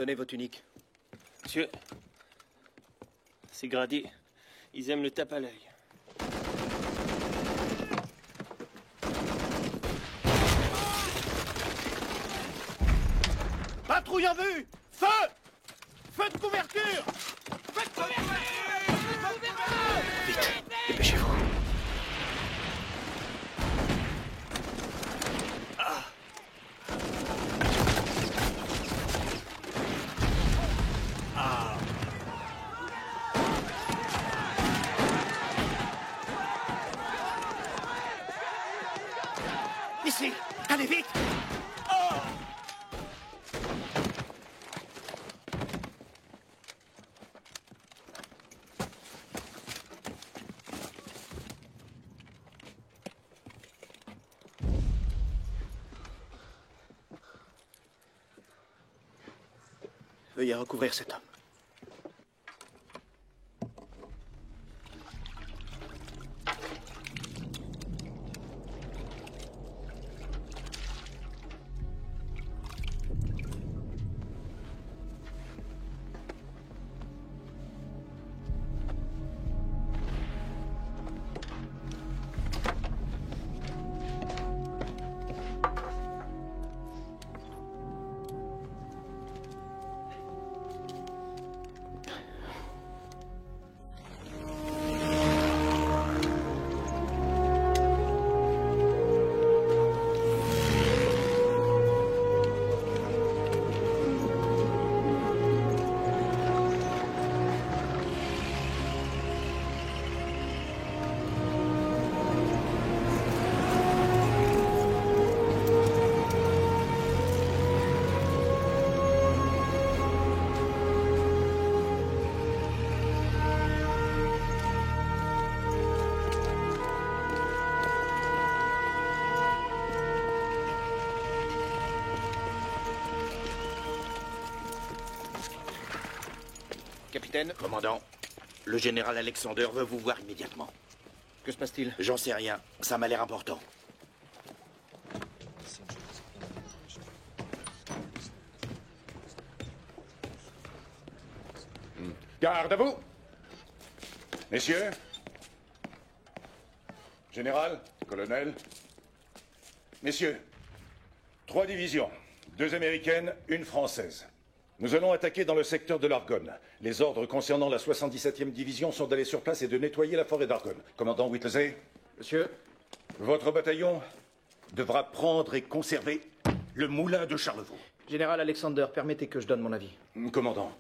Tenez vos tuniques. Monsieur, ces gradés, ils aiment le tape à l'œil. Patrouille en vue! Feu! Feu de couverture! Feu de couverture! Vite, dépêchez-vous. Ici! Allez vite! Veuillez recouvrir cet homme. Capitaine, Commandant, le général Alexander veut vous voir immédiatement. que se passe-t-il? J'en sais rien, ça m'a l'air important. Garde à vous! Messieurs, général, colonel, messieurs, 3 divisions, 2 américaines, 1 française. Nous allons attaquer dans le secteur de l'Argonne. Les ordres concernant la 77e division sont d'aller sur place et de nettoyer la forêt d'Argonne. Commandant Whittlesey, Monsieur, votre bataillon devra prendre et conserver le moulin de Charlevaux. Général Alexander, permettez que je donne mon avis. Commandant,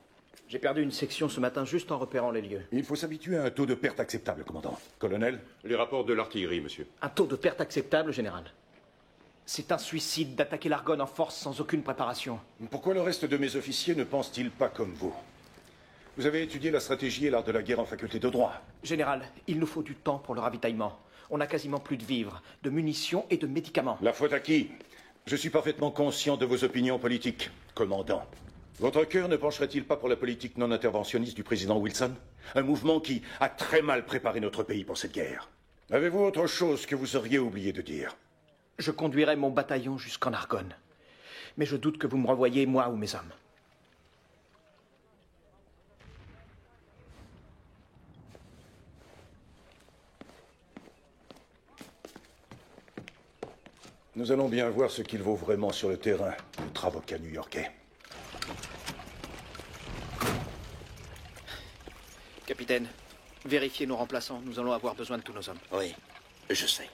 J'ai perdu une section ce matin juste en repérant les lieux. il faut s'habituer à un taux de perte acceptable, commandant. Colonel, Les rapports de l'artillerie, monsieur. Un taux de perte acceptable, général. C'est un suicide d'attaquer l'Argonne en force sans aucune préparation. pourquoi le reste de mes officiers ne pensent-ils pas comme vous? Vous avez étudié la stratégie et l'art de la guerre en faculté de droit. Général, il nous faut du temps pour le ravitaillement. On n'a quasiment plus de vivres, de munitions et de médicaments. La faute à qui? Je suis parfaitement conscient de vos opinions politiques, commandant. Votre cœur ne pencherait-il pas pour la politique non interventionniste du président Wilson? Un mouvement qui a très mal préparé notre pays pour cette guerre. Avez-vous autre chose que vous auriez oublié de dire? Je conduirai mon bataillon jusqu'en Argonne. Mais je doute que vous me revoyiez, moi ou mes hommes. Nous allons bien voir ce qu'il vaut vraiment sur le terrain, notre avocat new-yorkais. Capitaine, vérifiez nos remplaçants. Nous allons avoir besoin de tous nos hommes. Oui, je sais.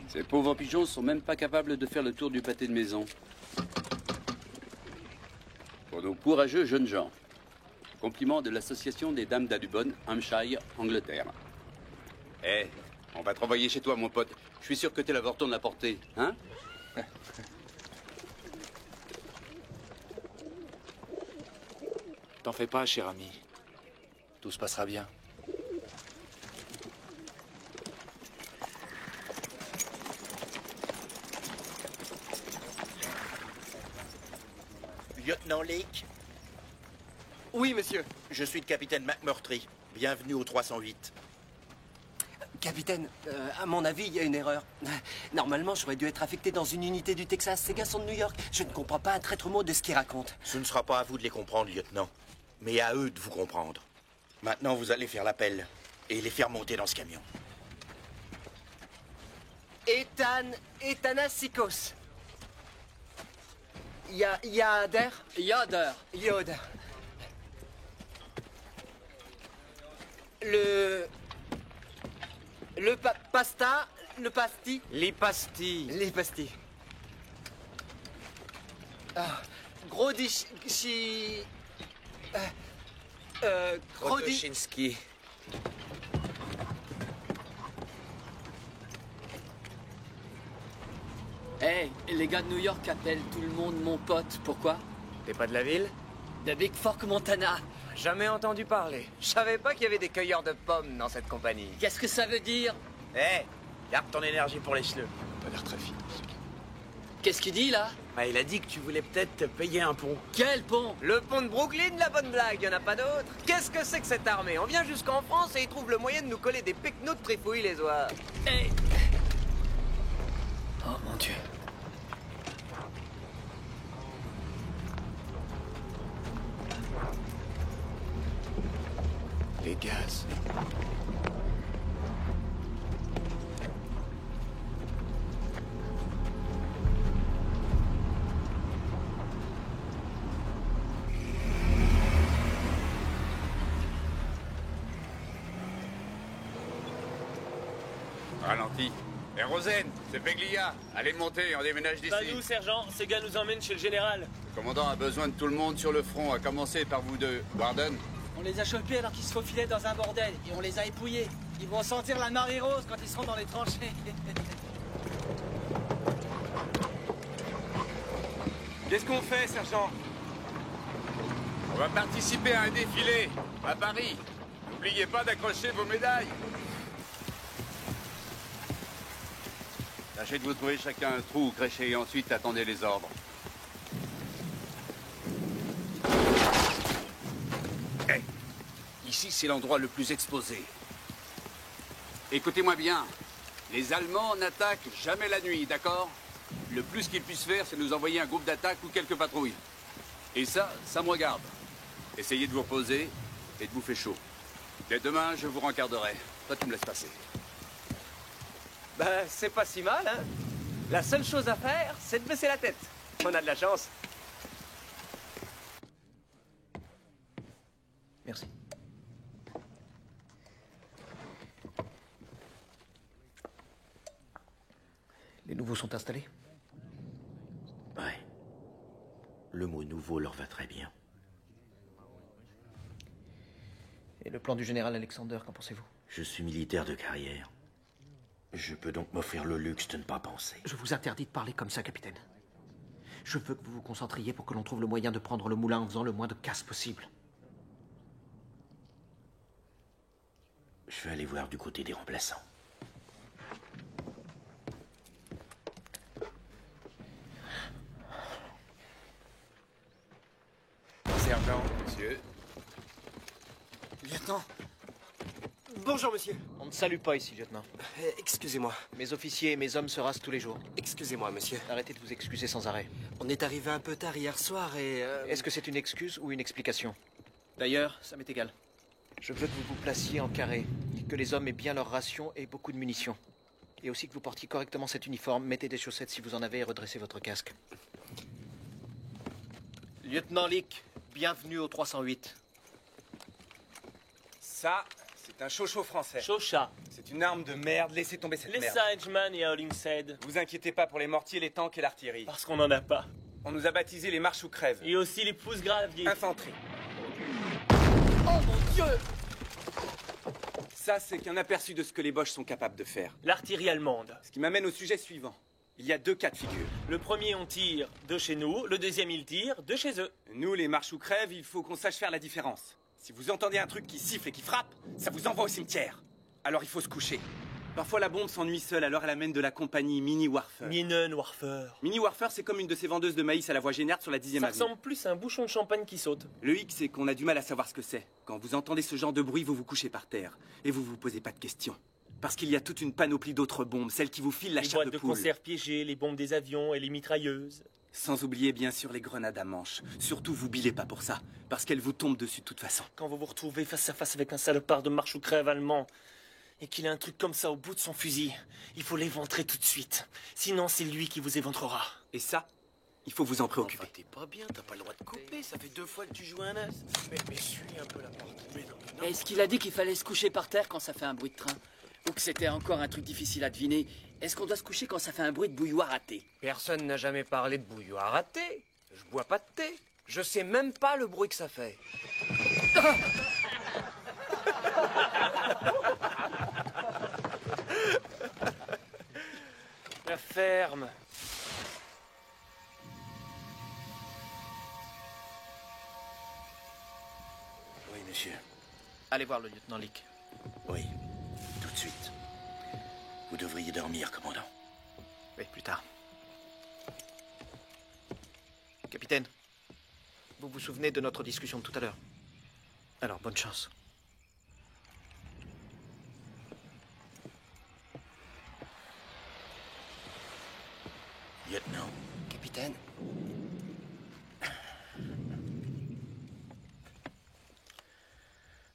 Ces pauvres pigeons sont même pas capables de faire le tour du pâté de maison. Pour nos courageux jeunes gens. Compliment de l'association des dames d'Alubon, Hampshire, Angleterre. Eh, on va te renvoyer chez toi, mon pote. Je suis sûr que t'es l'avorton de la portée, hein? T'en fais pas, cher ami. Tout se passera bien. Lieutenant Lake, Oui, monsieur. je suis le capitaine McMurtry. Bienvenue au 308. Capitaine, à mon avis, il y a une erreur. Normalement, j'aurais dû être affecté dans une unité du Texas. Ces gars sont de New York. Je ne comprends pas un traître mot de ce qu'ils racontent. Ce ne sera pas à vous de les comprendre, lieutenant. Mais à eux de vous comprendre. Maintenant, vous allez faire l'appel et les faire monter dans ce camion. Ethanassikos. Yader. Yoder. Pasta. Le pasti. Les pastilles. Les pastilles. Grodichi. Krotoshinski. Hey, les gars de New York appellent tout le monde mon pote. Pourquoi? T'es pas de la ville? De Big Fork, Montana. Jamais entendu parler. Je savais pas qu'il y avait des cueilleurs de pommes dans cette compagnie. Qu'est-ce que ça veut dire? Garde ton énergie pour les cheveux. T'as l'air très fine. Qu'est-ce qu'il dit, là? Il a dit que tu voulais peut-être te payer un pont. Quel pont? Le pont de Brooklyn, la bonne blague, y en a pas d'autre. Qu'est-ce que c'est que cette armée? On vient jusqu'en France et ils trouvent le moyen de nous coller des pecnos de trifouilles les oies. Hey! Oh, mon Dieu. Les gaz. Ralenti. Et Rosen, c'est Peglia. Allez monter, on déménage d'ici. Pas nous, sergent. Ces gars nous emmènent chez le général. Le commandant a besoin de tout le monde sur le front, à commencer par vous deux. Warden. On les a chopés alors qu'ils se faufilaient dans un bordel et on les a épouillés. Ils vont sentir la marée rose quand ils seront dans les tranchées. Qu'est-ce qu'on fait, sergent? On va participer à un défilé à Paris. N'oubliez pas d'accrocher vos médailles. Tâchez de vous trouver chacun un trou, créchez et ensuite attendez les ordres. Hey, ici c'est l'endroit le plus exposé. Écoutez-moi bien, les Allemands n'attaquent jamais la nuit, d'accord? Le plus qu'ils puissent faire, c'est nous envoyer un groupe d'attaque ou quelques patrouilles. Et ça me regarde. Essayez de vous reposer et de bouffer chaud. Dès demain, je vous rencarderai. Toi, tu me laisses passer. C'est pas si mal, hein. La seule chose à faire, c'est de baisser la tête. On a de la chance. Merci. Les nouveaux sont installés? Ouais. Le mot nouveau leur va très bien. Et le plan du général Alexander, qu'en pensez-vous? Je suis militaire de carrière. Je peux donc m'offrir le luxe de ne pas penser. Je vous interdis de parler comme ça, capitaine. Je veux que vous vous concentriez pour que l'on trouve le moyen de prendre le moulin en faisant le moins de casse possible. Je vais aller voir du côté des remplaçants. Sergent, monsieur. Lieutenant. Bonjour, monsieur. On ne salue pas ici, lieutenant. Excusez-moi. Mes officiers et mes hommes se rasent tous les jours. Excusez-moi, monsieur. Arrêtez de vous excuser sans arrêt. On est arrivé un peu tard hier soir et... Est-ce que c'est une excuse ou une explication? D'ailleurs, ça m'est égal. Je veux que vous vous placiez en carré, que les hommes aient bien leur ration et beaucoup de munitions. Et aussi que vous portiez correctement cet uniforme, mettez des chaussettes si vous en avez et redressez votre casque. Lieutenant Leake, bienvenue au 308. Ça, c'est un chocho français. Chocha. C'est une arme de merde, laissez tomber cette Laisse merde. ça, Edgeman et Hollingshead. Vous inquiétez pas pour les mortiers, les tanks et l'artillerie. Parce qu'on en a pas. On nous a baptisés les marches ou crèves. Et aussi les pouces graviers. Infanterie. Oh mon Dieu! Ça, c'est qu'un aperçu de ce que les Boches sont capables de faire. L'artillerie allemande. Ce qui m'amène au sujet suivant. Il y a deux cas de figure. Le premier, on tire de chez nous. Le deuxième, ils tirent de chez eux. Nous, les marches ou crèves, il faut qu'on sache faire la différence. Si vous entendez un truc qui siffle et qui frappe, ça vous envoie au cimetière. Alors il faut se coucher. Parfois la bombe s'ennuie seule, alors elle amène de la compagnie Mini Warfer. Minen Warfer. Mini Warfer, c'est comme une de ces vendeuses de maïs à la voie Génard sur la 10e Ça avenue. ressemble plus à un bouchon de champagne qui saute. Le hic, c'est qu'on a du mal à savoir ce que c'est. Quand vous entendez ce genre de bruit, vous vous couchez par terre. Et vous vous posez pas de questions. Parce qu'il y a toute une panoplie d'autres bombes, celles qui vous filent la Les chair boîtes de de poule. conserve piégées, les bombes des avions et les mitrailleuses. Sans oublier bien sûr les grenades à manche. Surtout vous bilez pas pour ça, parce qu'elles vous tombent dessus de toute façon. Quand vous vous retrouvez face à face avec un salopard de marche ou crève allemand, et qu'il a un truc comme ça au bout de son fusil, il faut l'éventrer tout de suite. Sinon, c'est lui qui vous éventrera. Et ça, il faut vous en préoccuper. Enfin, t'es pas bien, t'as pas le droit de couper, ça fait 2 fois que tu joues un as. Mais suis un peu la porte. Est-ce qu'il a dit qu'il fallait se coucher par terre quand ça fait un bruit de train? Ou que c'était encore un truc difficile à deviner? Est-ce qu'on doit se coucher quand ça fait un bruit de bouilloire à thé? Personne n'a jamais parlé de bouilloire à thé. Je bois pas de thé. Je sais même pas le bruit que ça fait. La ferme. Oui, monsieur. Allez voir le lieutenant Leake. Oui, tout de suite. Vous devriez dormir, commandant. Oui, plus tard. Capitaine, vous vous souvenez de notre discussion de tout à l'heure? Alors, bonne chance. Lieutenant. Capitaine,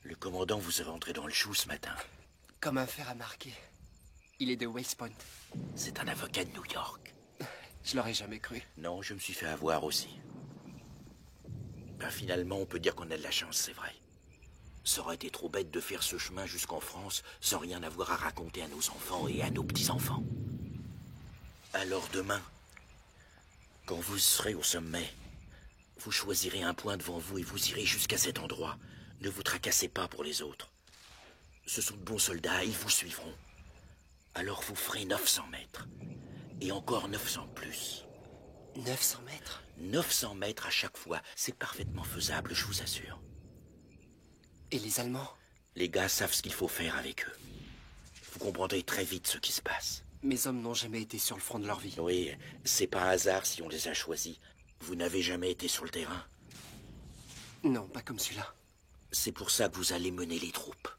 Le commandant vous est rentré dans le chou ce matin. comme un fer à marquer. Il est de West Point. C'est un avocat de New York. Je l'aurais jamais cru. Non, je me suis fait avoir aussi. Ben, finalement, on peut dire qu'on a de la chance, c'est vrai. Ça aurait été trop bête de faire ce chemin jusqu'en France sans rien avoir à raconter à nos enfants et à nos petits-enfants. Alors demain, quand vous serez au sommet, vous choisirez un point devant vous et vous irez jusqu'à cet endroit. Ne vous tracassez pas pour les autres. Ce sont de bons soldats, ils vous suivront. Alors vous ferez 900 mètres. Et encore 900 de plus. 900 mètres? 900 mètres à chaque fois, c'est parfaitement faisable, je vous assure. Et les Allemands? Les gars savent ce qu'il faut faire avec eux. Vous comprendrez très vite ce qui se passe. Mes hommes n'ont jamais été sur le front de leur vie. Oui, c'est pas un hasard si on les a choisis. Vous n'avez jamais été sur le terrain. Non, pas comme celui-là. C'est pour ça que vous allez mener les troupes.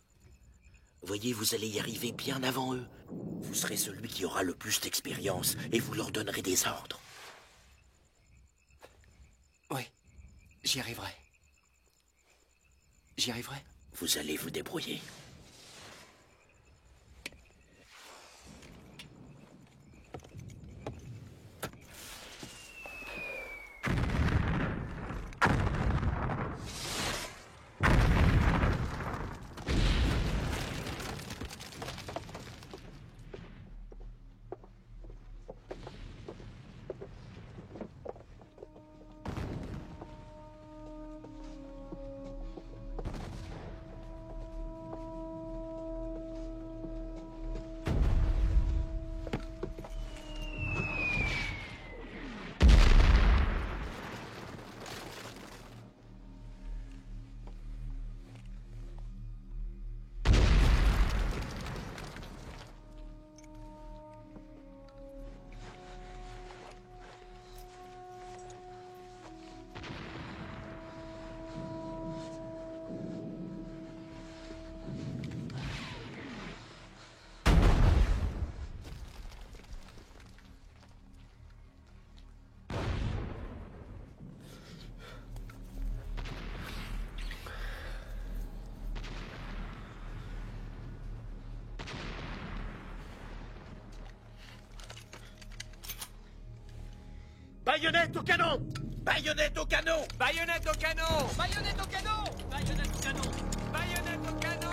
Voyez, vous allez y arriver bien avant eux. Vous serez celui qui aura le plus d'expérience et vous leur donnerez des ordres. Oui, j'y arriverai. J'y arriverai. Vous allez vous débrouiller. Baïonnette au canon! Baïonnette au canon! Baïonnette au canon! Baïonnette au canon! Baïonnette au canon! Baïonnette au canon!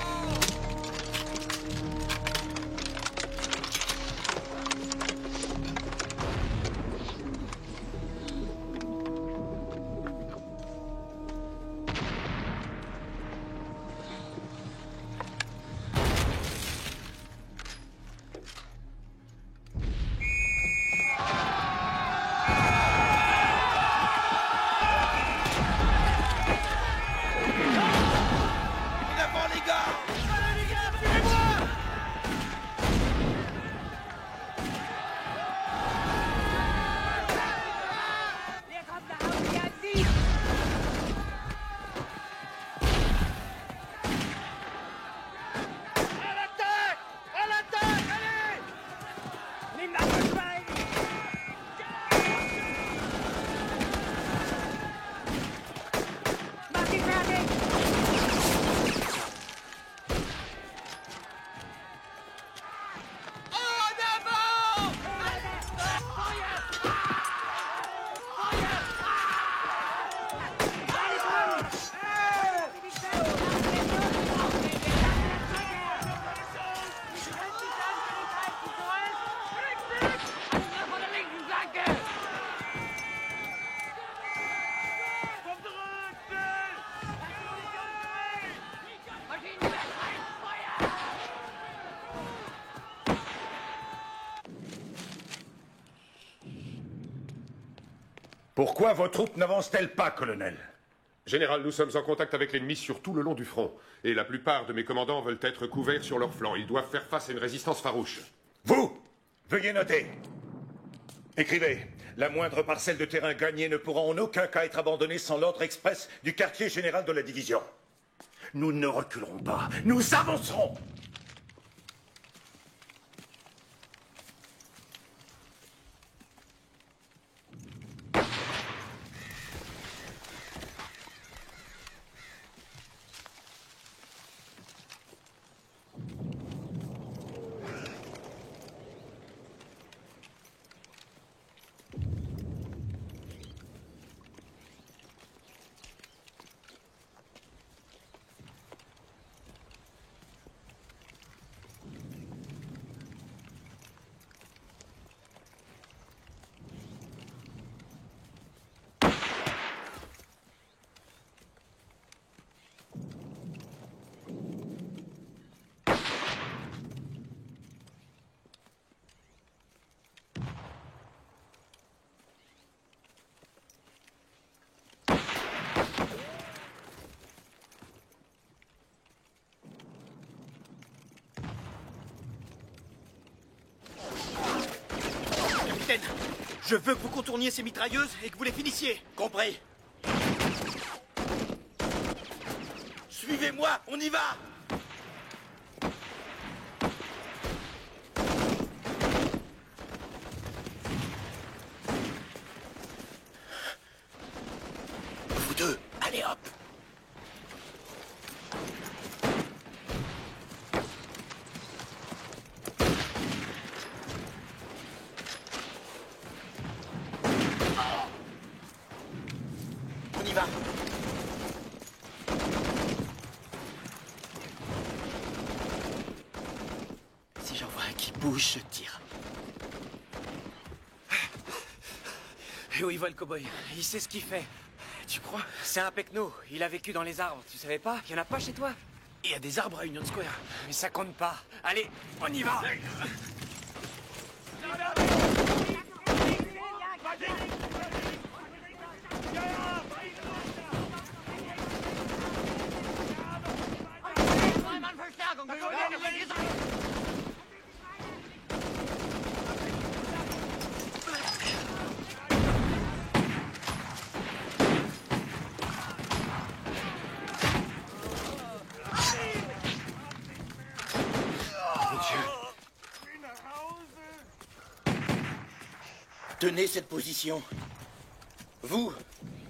Pourquoi vos troupes n'avancent-elles pas, colonel? Général, nous sommes en contact avec l'ennemi sur tout le long du front. Et la plupart de mes commandants veulent être couverts sur leurs flancs. Ils doivent faire face à une résistance farouche. Vous, veuillez noter. Écrivez. La moindre parcelle de terrain gagnée ne pourra en aucun cas être abandonnée sans l'ordre express du quartier général de la division. Nous ne reculerons pas. Nous avancerons. Je veux que vous contourniez ces mitrailleuses et que vous les finissiez. Compris. Suivez-moi, on y va. Vous deux, allez hop. Si j'en vois un qui bouge, je tire. Et où il va le cow-boy? Il sait ce qu'il fait. Tu crois? C'est un pecno. Il a vécu dans les arbres. Tu savais pas? Il y en a pas chez toi? Il y a des arbres à Union Square. Mais ça compte pas. Allez, on y va! Tenez cette position. Vous,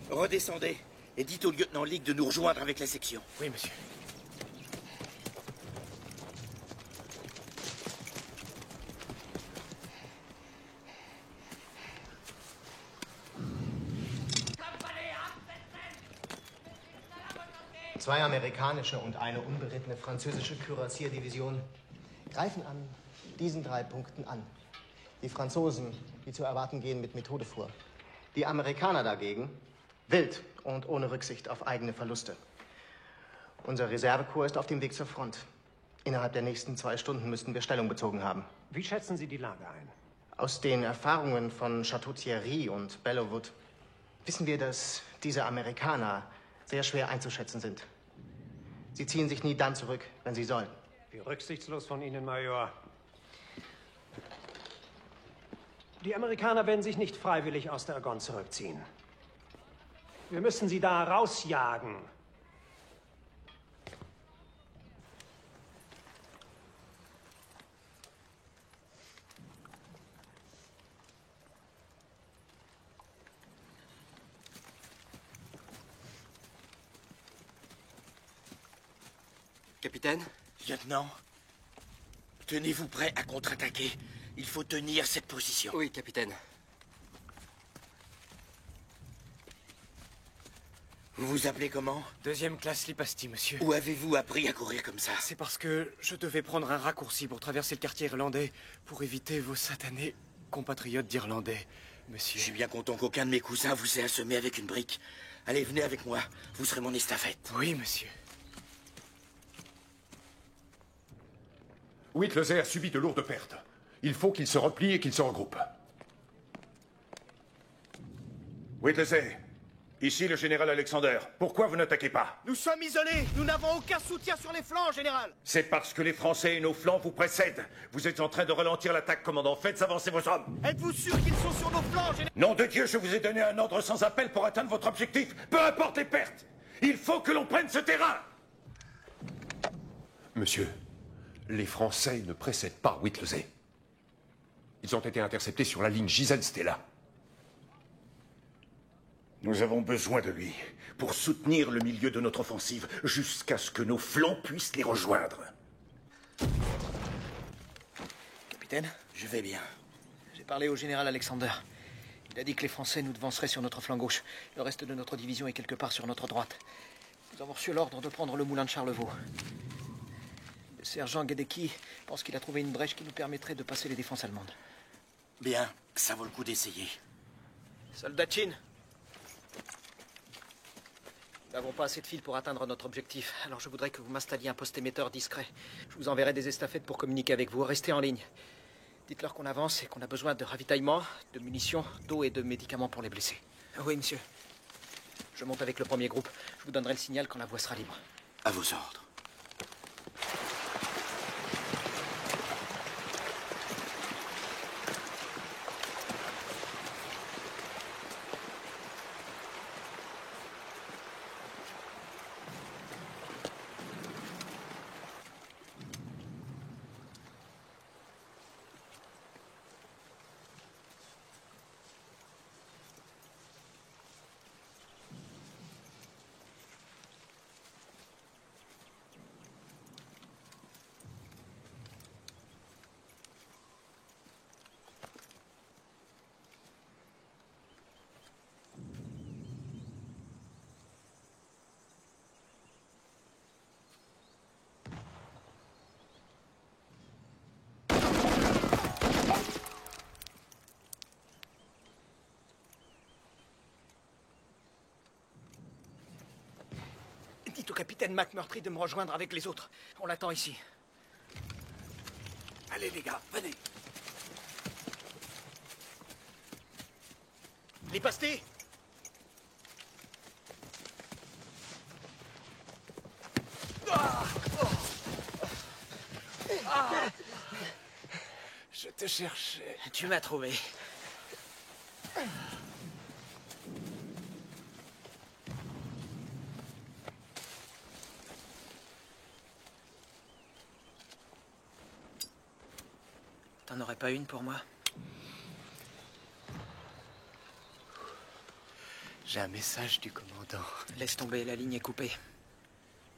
redescendez et dites au lieutenant Leake de nous rejoindre avec la section. Oui, monsieur. Zwei amerikanische und eine unberittene französische Kürassierdivision greifen an diesen 3 Punkten an. Die Franzosen, wie zu erwarten, gehen mit Methode vor. Die Amerikaner dagegen wild und ohne Rücksicht auf eigene Verluste. Unser Reservekorps ist auf dem Weg zur Front. Innerhalb der nächsten 2 Stunden müssten wir Stellung bezogen haben. Wie schätzen Sie die Lage ein? Aus den Erfahrungen von Château Thierry und Bellewood wissen wir, dass diese Amerikaner sehr schwer einzuschätzen sind. Sie ziehen sich nie dann zurück, wenn sie sollen. Wie rücksichtslos von Ihnen, Major. Die Amerikaner werden sich nicht freiwillig aus der Argonne zurückziehen. Wir müssen sie da rausjagen. Capitaine? Lieutenant, tenez-vous prêt à contre-attaquer. Il faut tenir cette position. Oui, capitaine. Vous vous appelez comment? Deuxième classe Lipasti, monsieur. Où avez-vous appris à courir comme ça? C'est parce que je devais prendre un raccourci pour traverser le quartier irlandais pour éviter vos satanés compatriotes d'Irlandais, monsieur. Je suis bien content qu'aucun de mes cousins vous ait assommé avec une brique. Allez, venez avec moi. Vous serez mon estafette. Oui, monsieur. Whittlesey a subi de lourdes pertes. Il faut qu'il se replie et qu'il se regroupe. Whittlesey, ici le général Alexander. Pourquoi vous n'attaquez pas? Nous sommes isolés. Nous n'avons aucun soutien sur les flancs, général. C'est parce que les Français et nos flancs vous précèdent. Vous êtes en train de ralentir l'attaque, commandant. Faites avancer vos hommes. Êtes-vous sûr qu'ils sont sur nos flancs, général? Nom de Dieu, je vous ai donné un ordre sans appel pour atteindre votre objectif. Peu importe les pertes. Il faut que l'on prenne ce terrain. Monsieur, les Français ne précèdent pas Whittlesey. Ils ont été interceptés sur la ligne Giselle-Stella. Nous avons besoin de lui pour soutenir le milieu de notre offensive jusqu'à ce que nos flancs puissent les rejoindre. Capitaine, Je vais bien. j'ai parlé au général Alexander. Il a dit que les Français nous devanceraient sur notre flanc gauche. Le reste de notre division est quelque part sur notre droite. Nous avons reçu l'ordre de prendre le moulin de Charlevaux. Le sergent Gadecki pense qu'il a trouvé une brèche qui nous permettrait de passer les défenses allemandes. Bien, ça vaut le coup d'essayer. Soldatine, nous n'avons pas assez de fil pour atteindre notre objectif. Alors je voudrais que vous m'installiez un poste émetteur discret. Je vous enverrai des estafettes pour communiquer avec vous. Restez en ligne. Dites-leur qu'on avance et qu'on a besoin de ravitaillement, de munitions, d'eau et de médicaments pour les blessés. Oui, monsieur. Je monte avec le premier groupe. Je vous donnerai le signal quand la voie sera libre. À vos ordres. Dites au capitaine McMurtry de me rejoindre avec les autres. On l'attend ici. Allez les gars, venez. Les pastés. Je te cherchais. Tu m'as trouvé. T'en aurais pas une pour moi? J'ai un message du commandant. Laisse tomber, la ligne est coupée.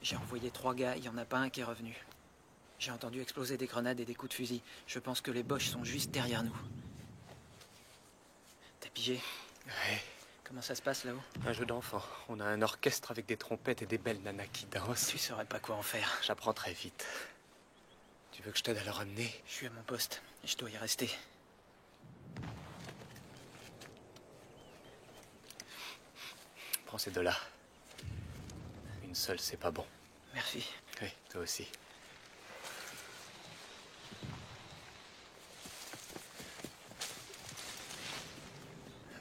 J'ai envoyé 3 gars, il n'y en a pas un qui est revenu. J'ai entendu exploser des grenades et des coups de fusil. Je pense que les Boches sont juste derrière nous. T'as pigé? Ouais. Comment ça se passe là-haut? Un jeu d'enfant. On a un orchestre avec des trompettes et des belles nanas qui dansent. Tu saurais pas quoi en faire. J'apprends très vite. Tu veux que je t'aide à le ramener? Je suis à mon poste. Je dois y rester. Prends ces deux-là. Une seule, c'est pas bon. Merci. Oui, toi aussi.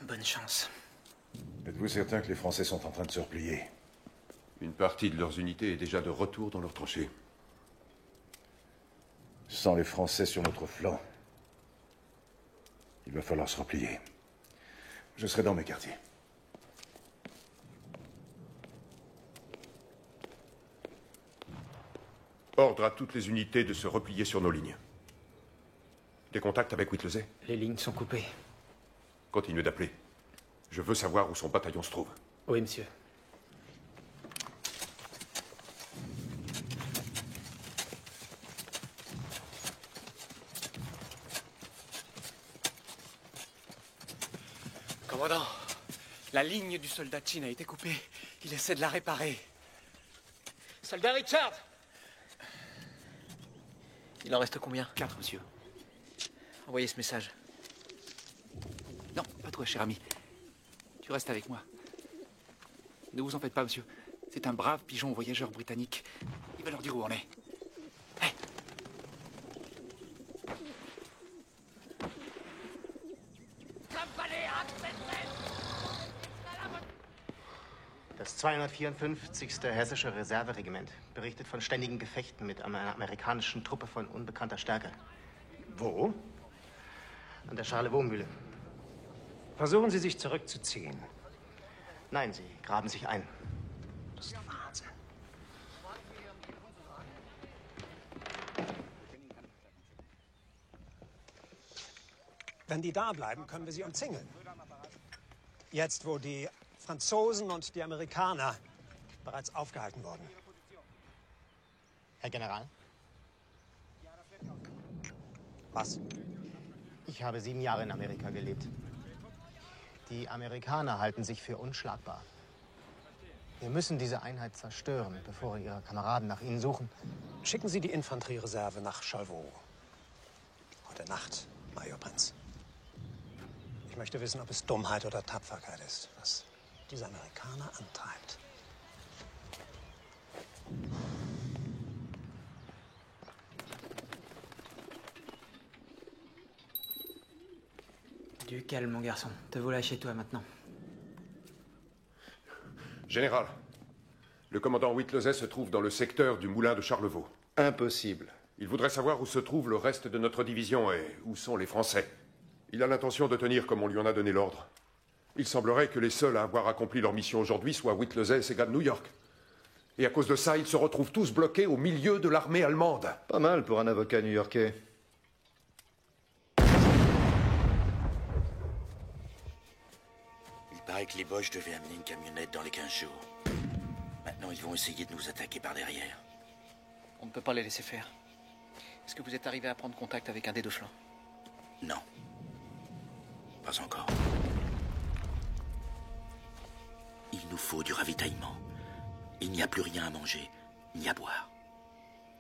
Bonne chance. Êtes-vous certain que les Français sont en train de se replier? Une partie de leurs unités est déjà de retour dans leurs tranchées. Sans les Français sur notre flanc, il va falloir se replier. Je serai dans mes quartiers. Ordre à toutes les unités de se replier sur nos lignes. Des contacts avec Whittlesey? Les lignes sont coupées. Continuez d'appeler. Je veux savoir où son bataillon se trouve. Oui, monsieur. Commandant, la ligne du soldat Chin a été coupée. Il essaie de la réparer. Soldat Richard! Il en reste combien? 4, monsieur. Envoyez ce message. Non, pas toi, cher ami. Tu restes avec moi. Ne vous en faites pas, monsieur. C'est un brave pigeon voyageur britannique. Il va leur dire où on est. Hey. Das 254. Hessische Reserveregiment berichtet von ständigen Gefechten mit einer amerikanischen Truppe von unbekannter Stärke. Wo? An der Charlevaux-Mühle. Versuchen Sie, sich zurückzuziehen. Nein, sie graben sich ein. Das ist Wahnsinn. Wenn die da bleiben, können wir sie umzingeln. Jetzt, wo die Franzosen und die Amerikaner bereits aufgehalten wurden. Herr General? Was? Ich habe 7 Jahre in Amerika gelebt. Die Amerikaner halten sich für unschlagbar. Wir müssen diese Einheit zerstören, bevor Ihre Kameraden nach ihnen suchen. Schicken Sie die Infanteriereserve nach Charlevaux. Heute Nacht, Major Prinz. Ich möchte wissen, ob es Dummheit oder Tapferkeit ist, was diese Amerikaner antreibt. Du calme, mon garçon. Te voilà chez toi maintenant. Général, le commandant Whittlesey se trouve dans le secteur du moulin de Charlevaux. Impossible. Il voudrait savoir où se trouve le reste de notre division et où sont les Français. Il a l'intention de tenir comme on lui en a donné l'ordre. Il semblerait que les seuls à avoir accompli leur mission aujourd'hui soient Whittlesey et ses gars de New York. Et à cause de ça, ils se retrouvent tous bloqués au milieu de l'armée allemande. Pas mal pour un avocat new-yorkais. Il paraît que les Boches devaient amener une camionnette dans les 15 jours. Maintenant, ils vont essayer de nous attaquer par derrière. On ne peut pas les laisser faire. Est-ce que vous êtes arrivé à prendre contact avec un des deux flancs? Non. Pas encore. Il nous faut du ravitaillement. Il n'y a plus rien à manger, ni à boire.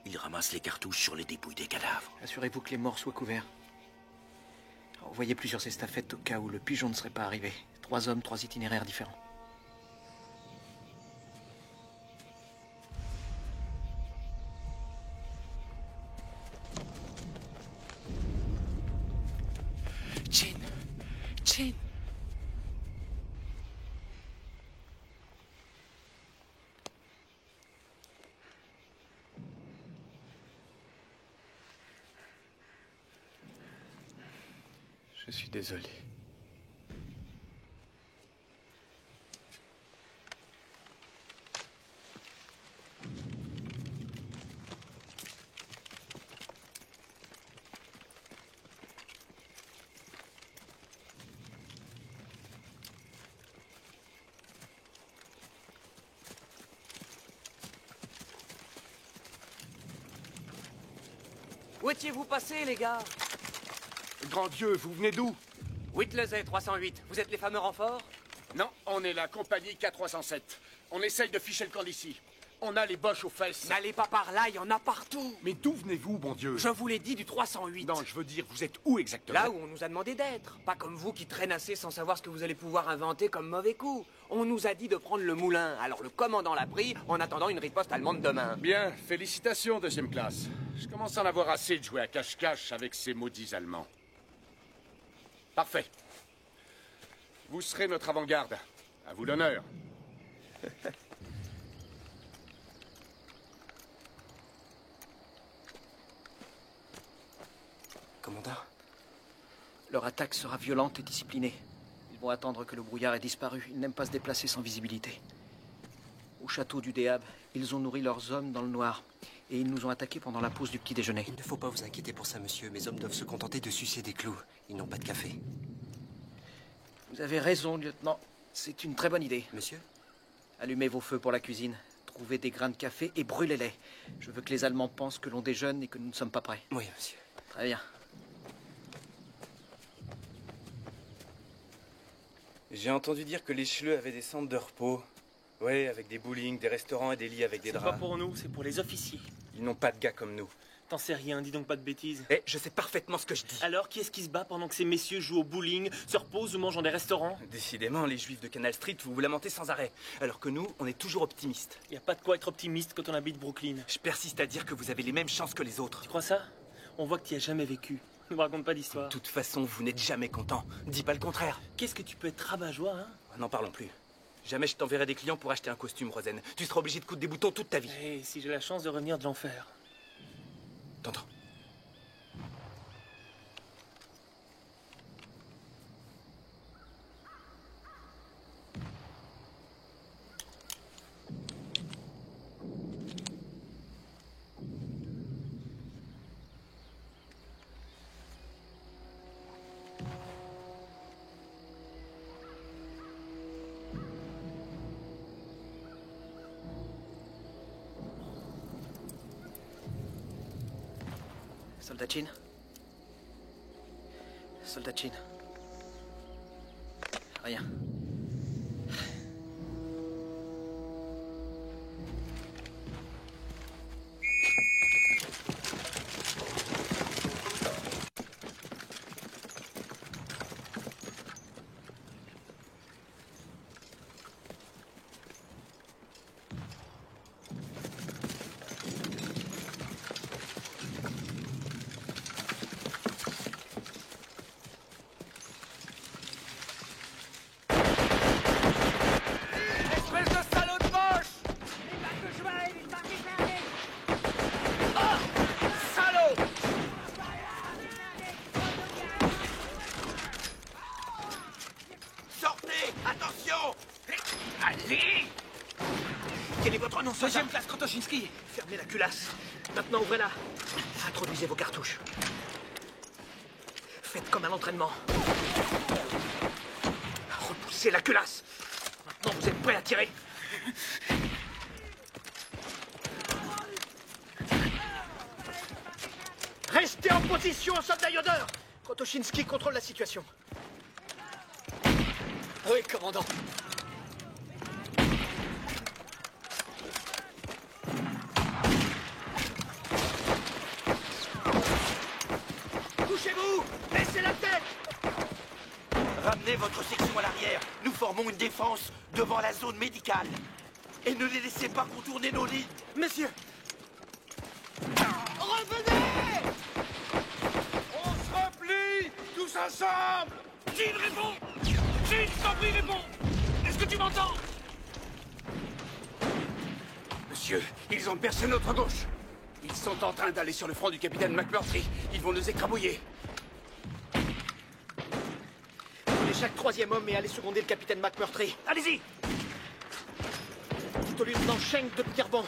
Ils ramassent les cartouches sur les dépouilles des cadavres. Assurez-vous que les morts soient couverts. Envoyez plusieurs estafettes au cas où le pigeon ne serait pas arrivé. 3 hommes, 3 itinéraires différents. Chin! Chin! Je suis désolé. Où étiez-vous passés, les gars? Grand Dieu, vous venez d'où? Whittlesey 308, vous êtes les fameux renforts? Non, on est la compagnie K307. On essaye de ficher le camp d'ici. On a les Boches aux fesses. N'allez pas par là, il y en a partout. Mais d'où venez-vous, bon Dieu? Je vous l'ai dit, du 308. Non, je veux dire, vous êtes où exactement? Là où on nous a demandé d'être. Pas comme vous qui traînassez sans savoir ce que vous allez pouvoir inventer comme mauvais coup. On nous a dit de prendre le moulin, alors le commandant l'a pris en attendant une riposte allemande demain. Bien, félicitations, deuxième classe. Je commence à en avoir assez de jouer à cache-cache avec ces maudits Allemands. Parfait. Vous serez notre avant-garde. À vous l'honneur. Commandant, leur attaque sera violente et disciplinée. Ils vont attendre que le brouillard ait disparu. Ils n'aiment pas se déplacer sans visibilité. Au château du Déab, ils ont nourri leurs hommes dans le noir. Et ils nous ont attaqués pendant la pause du petit déjeuner. Il ne faut pas vous inquiéter pour ça, monsieur. Mes hommes doivent se contenter de sucer des clous. Ils n'ont pas de café. Vous avez raison, lieutenant. C'est une très bonne idée. Monsieur? Allumez vos feux pour la cuisine. Trouvez des grains de café et brûlez-les. Je veux que les Allemands pensent que l'on déjeune et que nous ne sommes pas prêts. Oui, monsieur. Très bien. J'ai entendu dire que les Schleux avaient des centres de repos. Oui, avec des bowling, des restaurants et des lits avec des draps. C'est pas pour nous, c'est pour les officiers. Ils n'ont pas de gars comme nous. T'en sais rien, dis donc pas de bêtises. Eh, je sais parfaitement ce que je dis. Alors, qui est-ce qui se bat pendant que ces messieurs jouent au bowling, se reposent ou mangent dans des restaurants? Décidément, les juifs de Canal Street, vous vous lamentez sans arrêt. Alors que nous, on est toujours optimistes. Y a pas de quoi être optimiste quand on habite Brooklyn. Je persiste à dire que vous avez les mêmes chances que les autres. Tu crois ça? On voit que tu as jamais vécu. Ne me raconte pas d'histoire. De toute façon, vous n'êtes jamais content. Dis pas le contraire. Qu'est-ce que tu peux être rabat-joie, hein? N'en parlons plus. Jamais je t'enverrai des clients pour acheter un costume, Rosen. Tu seras obligé de coudre des boutons toute ta vie. Et si j'ai la chance de revenir de l'enfer? T'entends? Soldatine? Soldatine? Rien. Deuxième classe Krotoshinski. Fermez la culasse. Maintenant, ouvrez-la. Introduisez vos cartouches. Faites comme à l'entraînement. Repoussez la culasse. Maintenant, vous êtes prêts à tirer. Restez en position, soldat Yoder. Krotoshinski contrôle la situation. Oui, commandant. Ramenez votre section à l'arrière. Nous formons une défense devant la zone médicale. Et ne les laissez pas contourner nos lits. Messieurs! Revenez! On se replie, tous ensemble! Jean, réponds! Jean, je t'en prie, réponds! Est-ce que tu m'entends? Monsieur, ils ont percé notre gauche. Ils sont en train d'aller sur le front du capitaine McMurtry. Ils vont nous écrabouiller. Prenez chaque troisième homme et allez seconder le capitaine McMurtry. Allez-y! Dites au lieutenant Schenk de Pierrebon.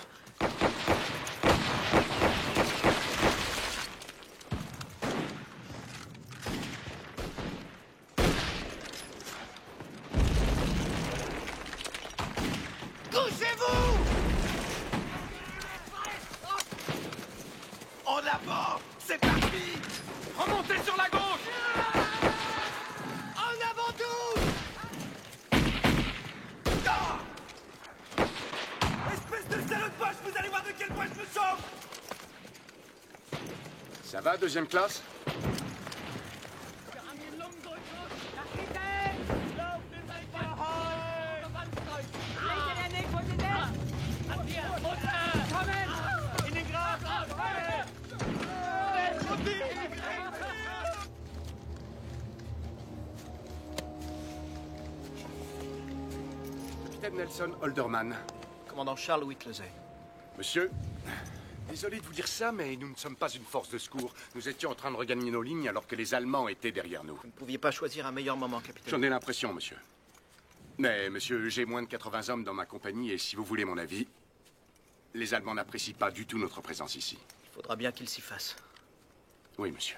Couchez-vous! En avant! C'est parti! Remontez sur la gauche! En avant tous! Espèce de salaud de poche, vous allez voir de quel point je me chauffe! Ça va, deuxième classe? Capitaine Nelson Holderman. Commandant Charles Whittlesey. Monsieur, désolé de vous dire ça, mais nous ne sommes pas une force de secours. Nous étions en train de regagner nos lignes alors que les Allemands étaient derrière nous. Vous ne pouviez pas choisir un meilleur moment, capitaine. J'en ai l'impression, monsieur. Mais, monsieur, j'ai moins de 80 hommes dans ma compagnie et si vous voulez mon avis, Les Allemands n'apprécient pas du tout notre présence ici. Il faudra bien qu'ils s'y fassent. Oui, monsieur.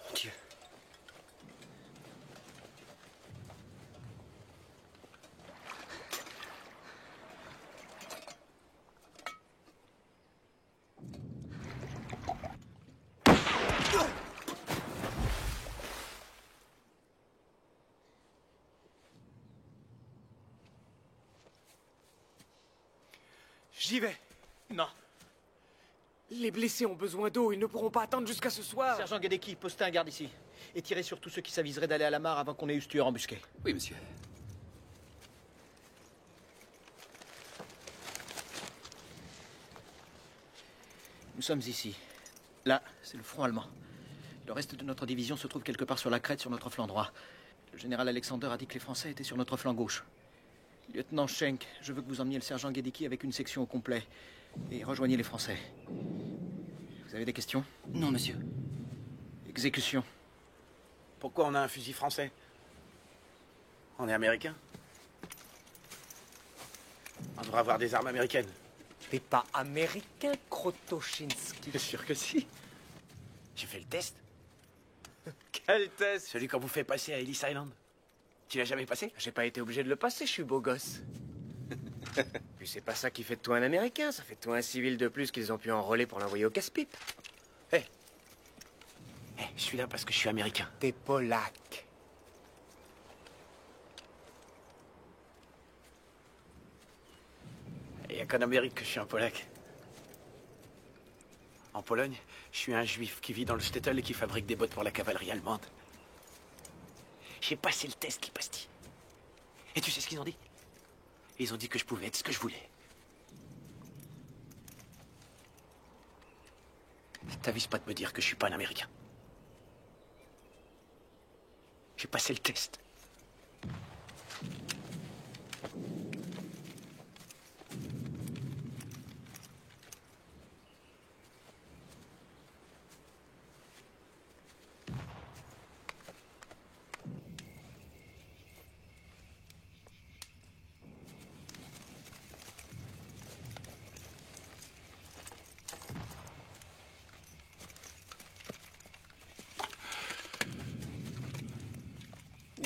Mon Dieu. J'y vais. Non. Les blessés ont besoin d'eau, ils ne pourront pas attendre jusqu'à ce soir. Sergent Gadecki, postez un garde ici. Et tirez sur tous ceux qui s'aviseraient d'aller à la mare avant qu'on ait eu ce tueur embusqué. Oui, monsieur. Nous sommes ici. Là, c'est le front allemand. Le reste de notre division se trouve quelque part sur la crête, sur notre flanc droit. Le général Alexander a dit que les Français étaient sur notre flanc gauche. Lieutenant Schenk, je veux que vous emmeniez le sergent Gadecki avec une section au complet. Et rejoignez les Français. Vous avez des questions? Non, monsieur. Exécution. Pourquoi on a un fusil français? On est américain. On devrait avoir des armes américaines. T'es pas américain, Krotoshinski. Bien sûr que si. J'ai fait le test. Quel test? Celui qu'on vous fait passer à Ellis Island. Tu l'as jamais passé? J'ai pas été obligé de le passer, je suis beau gosse. Puis c'est pas ça qui fait de toi un Américain, ça fait de toi un civil de plus qu'ils ont pu enrôler pour l'envoyer au casse-pipe. Hé, je suis là parce que je suis américain. T'es polac. Il n'y a qu'en Amérique que je suis un polac. En Pologne, je suis un juif qui vit dans le Stettel et qui fabrique des bottes pour la cavalerie allemande. J'ai passé le test, les pastilles. Et tu sais ce qu'ils ont dit? Ils ont dit que je pouvais être ce que je voulais. T'avises pas de me dire que je suis pas un Américain. J'ai passé le test.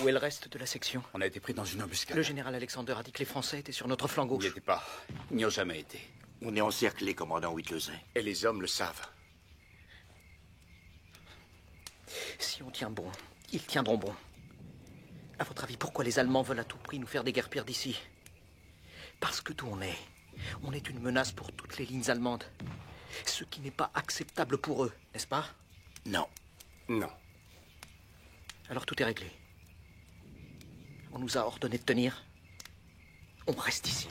Où est le reste de la section? On a été pris dans une embuscade. Le général Alexander a dit que les Français étaient sur notre flanc N'y gauche. était pas. Ils n'y ont jamais été. On est encerclé, commandant Whittlesey. Et les hommes le savent. Si on tient bon, ils tiendront bon. À votre avis, pourquoi les Allemands veulent à tout prix nous faire déguerpir d'ici? Parce que d'où on est une menace pour toutes les lignes allemandes. Ce qui n'est pas acceptable pour eux, n'est-ce pas? Non. Non. Alors tout est réglé. On nous a ordonné de tenir. On reste ici.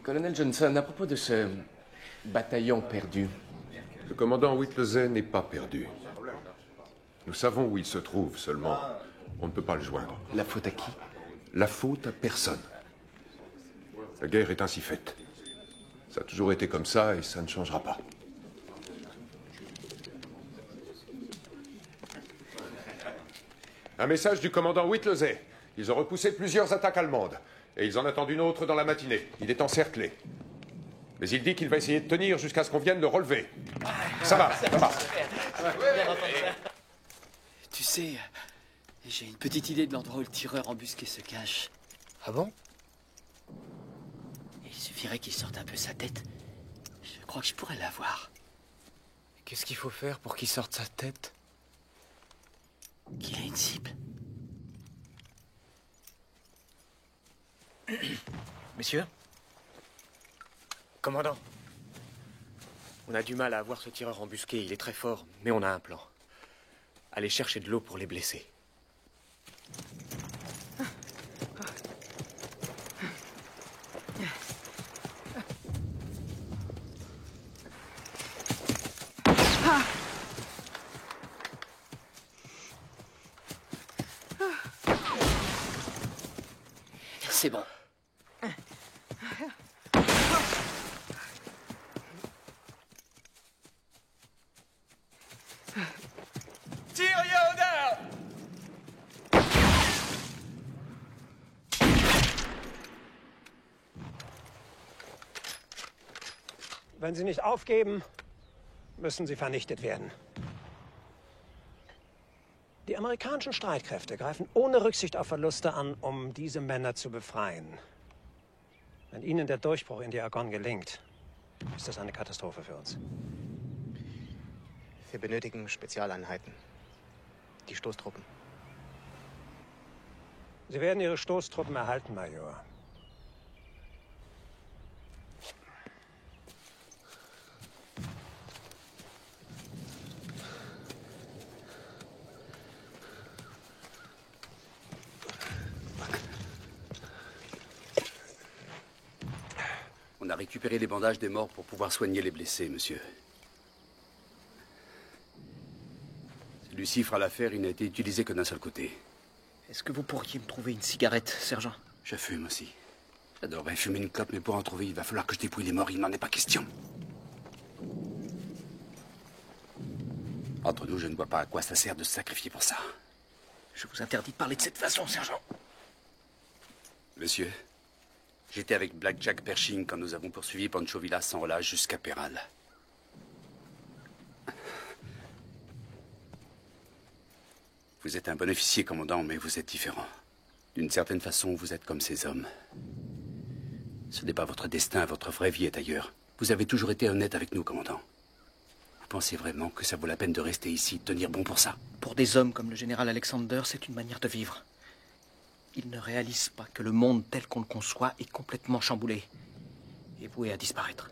Colonel Johnson, à propos de ce bataillon perdu. Le commandant Whittlesey n'est pas perdu. Nous savons où il se trouve, seulement on ne peut pas le joindre. La faute à qui? La faute à personne. La guerre est ainsi faite. Ça a toujours été comme ça et ça ne changera pas. Un message du commandant Whittlesey. Ils ont repoussé plusieurs attaques allemandes. Et ils en attendent une autre dans la matinée. Il est encerclé. Mais il dit qu'il va essayer de tenir jusqu'à ce qu'on vienne le relever. Ça va, ça va. Tu sais, j'ai une petite idée de l'endroit où le tireur embusqué se cache. Ah bon? Il suffirait qu'il sorte un peu sa tête. Je crois que je pourrais l'avoir. Qu'est-ce qu'il faut faire pour qu'il sorte sa tête? Qu'il a une cible. Messieurs? Commandant. On a du mal à avoir ce tireur embusqué. Il est très fort, mais on a un plan. Aller chercher de l'eau pour les blessés. C'est bon. Tire Yoda! Wenn Sie nicht aufgeben, müssen Sie vernichtet werden. Die amerikanischen Streitkräfte greifen ohne Rücksicht auf Verluste an, um diese Männer zu befreien. Wenn Ihnen der Durchbruch in die Argonne gelingt, ist das eine Katastrophe für uns. Wir benötigen Spezialeinheiten. Die Stoßtruppen. Sie werden Ihre Stoßtruppen erhalten, Major. On a récupéré les bandages des morts pour pouvoir soigner les blessés, monsieur. Celui-ci fera l'affaire, il n'a été utilisé que d'un seul côté. Est-ce que vous pourriez me trouver une cigarette, sergent? Je fume aussi. J'adorerais fumer une clope, mais pour en trouver, il va falloir que je dépouille les morts, il n'en est pas question. Entre nous, je ne vois pas à quoi ça sert de se sacrifier pour ça. Je vous interdis de parler de cette façon, sergent. Monsieur, j'étais avec Black Jack Pershing quand nous avons poursuivi Pancho Villa sans relâche jusqu'à Peral. Vous êtes un bon officier, commandant, mais vous êtes différent. D'une certaine façon, vous êtes comme ces hommes. Ce n'est pas votre destin, votre vraie vie est ailleurs. Vous avez toujours été honnête avec nous, commandant. Vous pensez vraiment que ça vaut la peine de rester ici, de tenir bon pour ça? Pour des hommes comme le général Alexander, c'est une manière de vivre. Ils ne réalisent pas que le monde tel qu'on le conçoit est complètement chamboulé et voué à disparaître.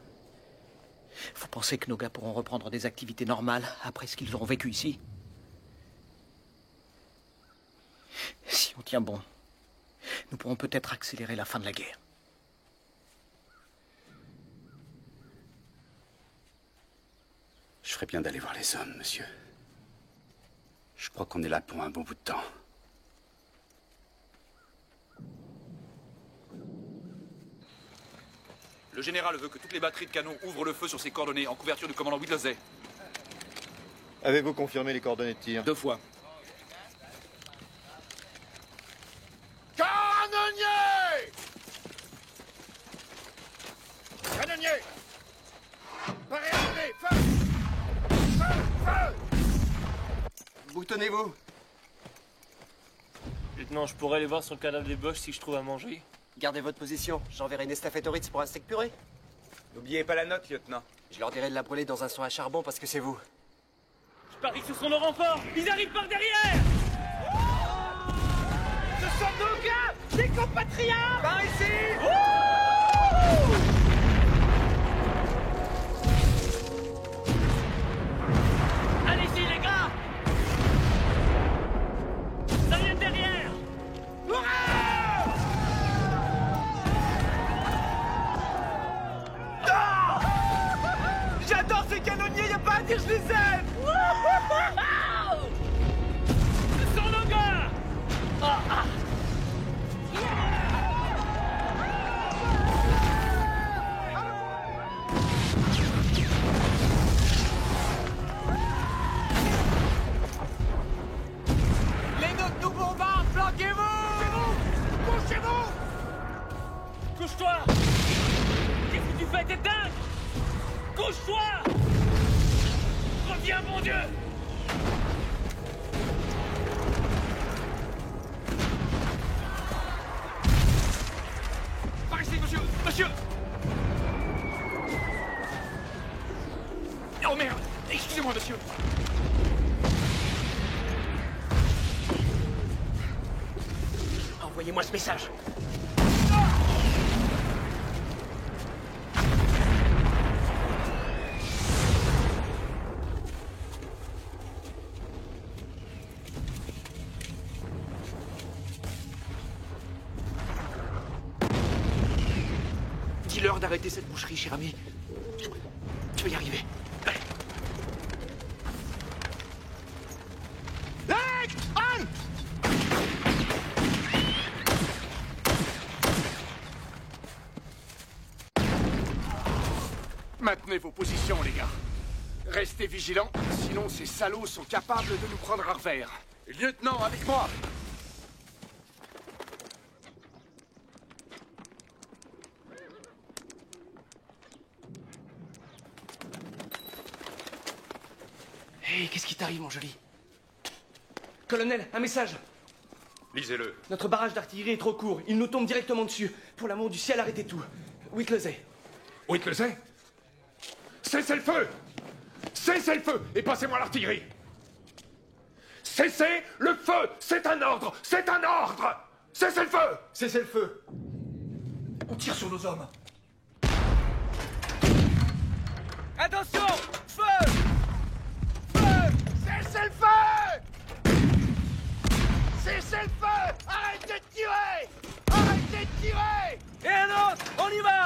Vous pensez que nos gars pourront reprendre des activités normales après ce qu'ils auront vécu ici? Si on tient bon, nous pourrons peut-être accélérer la fin de la guerre. Je ferais bien d'aller voir les hommes, monsieur. Je crois qu'on est là pour un bon bout de temps. Le général veut que toutes les batteries de canon ouvrent le feu sur ses coordonnées en couverture du commandant Whittlesey. Avez-vous confirmé les coordonnées de tir? 2 fois. Canonnier! Canonnier! Parez à tirer! Feu! Feu! Feu! Boutonnez-vous. Lieutenant, je pourrais aller voir sur le cadavre des Boches si je trouve à manger. Gardez votre position. J'enverrai une estafette au Ritz pour un steak puré. N'oubliez pas la note, lieutenant. Je leur dirai de la brûler dans un seau à charbon parce que c'est vous. Je parie que ce sont nos renforts. Ils arrivent par derrière. Ce sont nos gars, des compatriotes. Par ici. Allez-y, les gars. Ça vient de derrière. J'adore ces canonniers, y a pas à dire, je les aime. Ce sont nos gars. Les nôtres nous bombardent, flanquez-vous. Couchez-vous. Couche-toi. Qu'est-ce que tu fais? T'es dingue. Couche-toi. Reviens, mon Dieu. Par ici, monsieur! Monsieur! Oh merde! Excusez-moi, monsieur! Envoyez-moi ce message. Dis-leur d'arrêter cette boucherie, cher ami. Tu vas y arriver. Maintenez vos positions, les gars. Restez vigilants, sinon ces salauds sont capables de nous prendre à revers. Lieutenant, avec moi! Hé, qu'est-ce qui t'arrive, mon joli? Colonel, un message. Lisez-le. Notre barrage d'artillerie est trop court. Il nous tombe directement dessus. Pour l'amour du ciel, arrêtez tout. Whittlesey. Whittlesey? Cessez le feu! Cessez le feu et passez-moi l'artillerie! Cessez le feu! C'est un ordre! C'est un ordre! Cessez le feu! Cessez le feu. On tire sur nos hommes. Attention! Feu! Feu! Cessez le feu! Cessez le feu! Arrêtez de tirer! Arrêtez de tirer! Et un autre! On y va!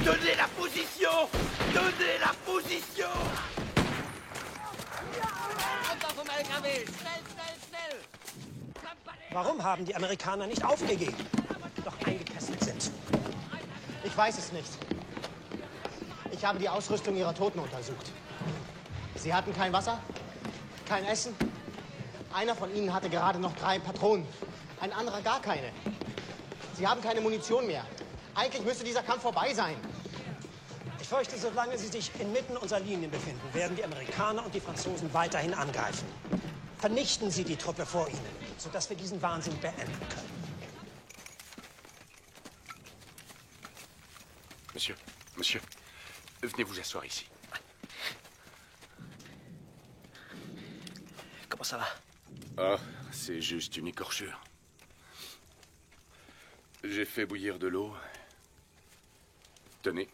Donnez la position! Donnez la position! Warum haben die Amerikaner nicht aufgegeben? Doch eingekesselt sind. Ich weiß es nicht. Ich habe die Ausrüstung ihrer Toten untersucht. Sie hatten kein Wasser, kein Essen. Einer von ihnen hatte gerade noch 3 Patronen, ein anderer gar keine. Sie haben keine Munition mehr. Eigentlich müsste dieser Kampf vorbei sein. Ich fürchte, solange sie sich inmitten unserer Linien befinden, werden die Amerikaner und die Franzosen weiterhin angreifen. Vernichten Sie die Truppe vor ihnen, sodass wir diesen Wahnsinn beenden können. Monsieur, venez vous asseoir ici. Comment ça va? Ah, c'est juste une écorchure. J'ai fait bouillir de l'eau. Tenez.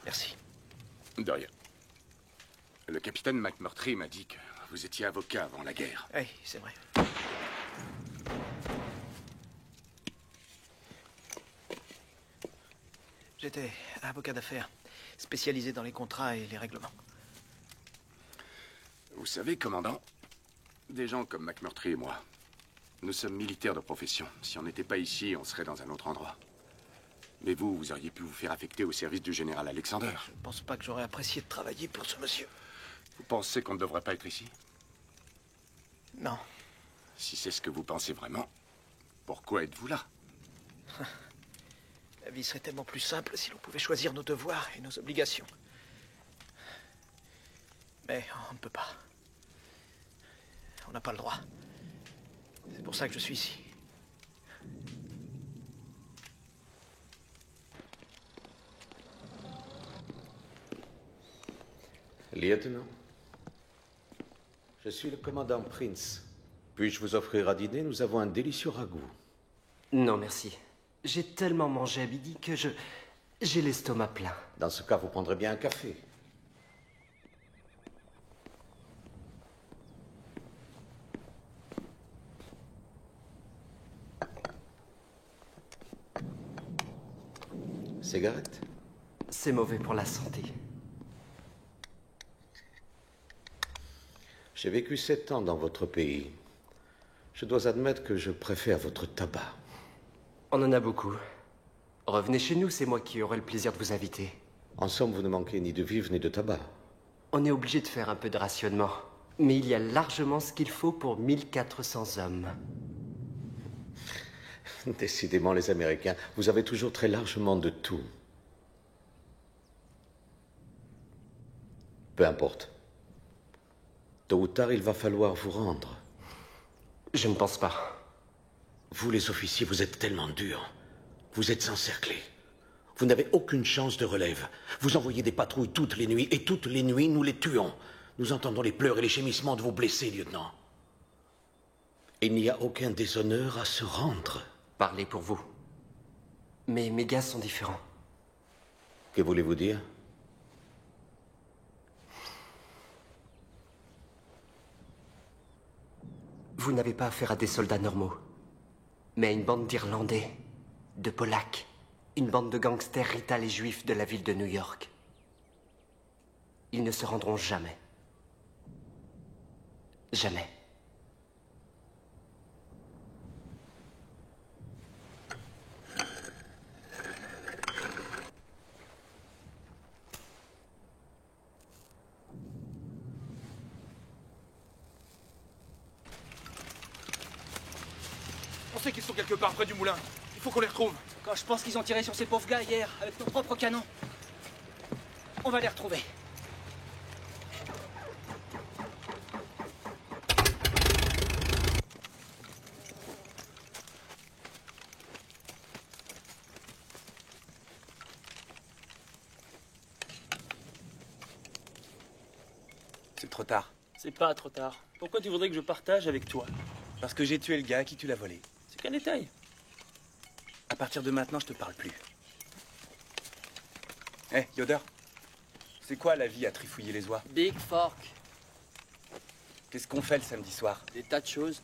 Merci. De rien. Le capitaine McMurtry m'a dit que vous étiez avocat avant la guerre. Oui, c'est vrai. J'étais avocat d'affaires, spécialisé dans les contrats et les règlements. Vous savez, commandant, des gens comme McMurtry et moi, nous sommes militaires de profession. Si on n'était pas ici, on serait dans un autre endroit. Mais vous auriez pu vous faire affecter au service du général Alexander. Je ne pense pas que j'aurais apprécié de travailler pour ce monsieur. Vous pensez qu'on ne devrait pas être ici? Non. Si c'est ce que vous pensez vraiment, pourquoi êtes-vous là? La vie serait tellement plus simple si l'on pouvait choisir nos devoirs et nos obligations. Mais on ne peut pas. On n'a pas le droit. C'est pour ça que je suis ici. Lieutenant, je suis le commandant Prince. Puis-je vous offrir à dîner? Nous avons un délicieux ragoût. Non, merci. J'ai tellement mangé à midi que J'ai l'estomac plein. Dans ce cas, vous prendrez bien un café. Cigarette? C'est mauvais pour la santé. J'ai vécu 7 ans dans votre pays. Je dois admettre que je préfère votre tabac. On en a beaucoup. Revenez chez nous, c'est moi qui aurai le plaisir de vous inviter. En somme, vous ne manquez ni de vivres ni de tabac. On est obligé de faire un peu de rationnement. Mais il y a largement ce qu'il faut pour 1400 hommes. Décidément, les Américains, vous avez toujours très largement de tout. Peu importe. Tôt ou tard, il va falloir vous rendre. Je ne pense pas. Vous, les officiers, vous êtes tellement durs. Vous êtes encerclés. Vous n'avez aucune chance de relève. Vous envoyez des patrouilles toutes les nuits, et toutes les nuits, nous les tuons. Nous entendons les pleurs et les gémissements de vos blessés, lieutenant. Il n'y a aucun déshonneur à se rendre. Parlez pour vous. Mais mes gars sont différents. Que voulez-vous dire? Vous n'avez pas affaire à des soldats normaux, mais à une bande d'Irlandais, de Polacs, une bande de gangsters rital et juifs de la ville de New York. Ils ne se rendront jamais. Jamais. On sait qu'ils sont quelque part près du moulin. Il faut qu'on les retrouve. Quand je pense qu'ils ont tiré sur ces pauvres gars hier, avec nos propres canons. On va les retrouver. C'est trop tard. C'est pas trop tard. Pourquoi tu voudrais que je partage avec toi? Parce que j'ai tué le gars à qui tu l'as volé. C'est qu'un détail. À partir de maintenant, je te parle plus. Hé, Yoder. C'est quoi la vie à trifouiller les oies? Big Fork. Qu'est-ce qu'on fait le samedi soir? Des tas de choses.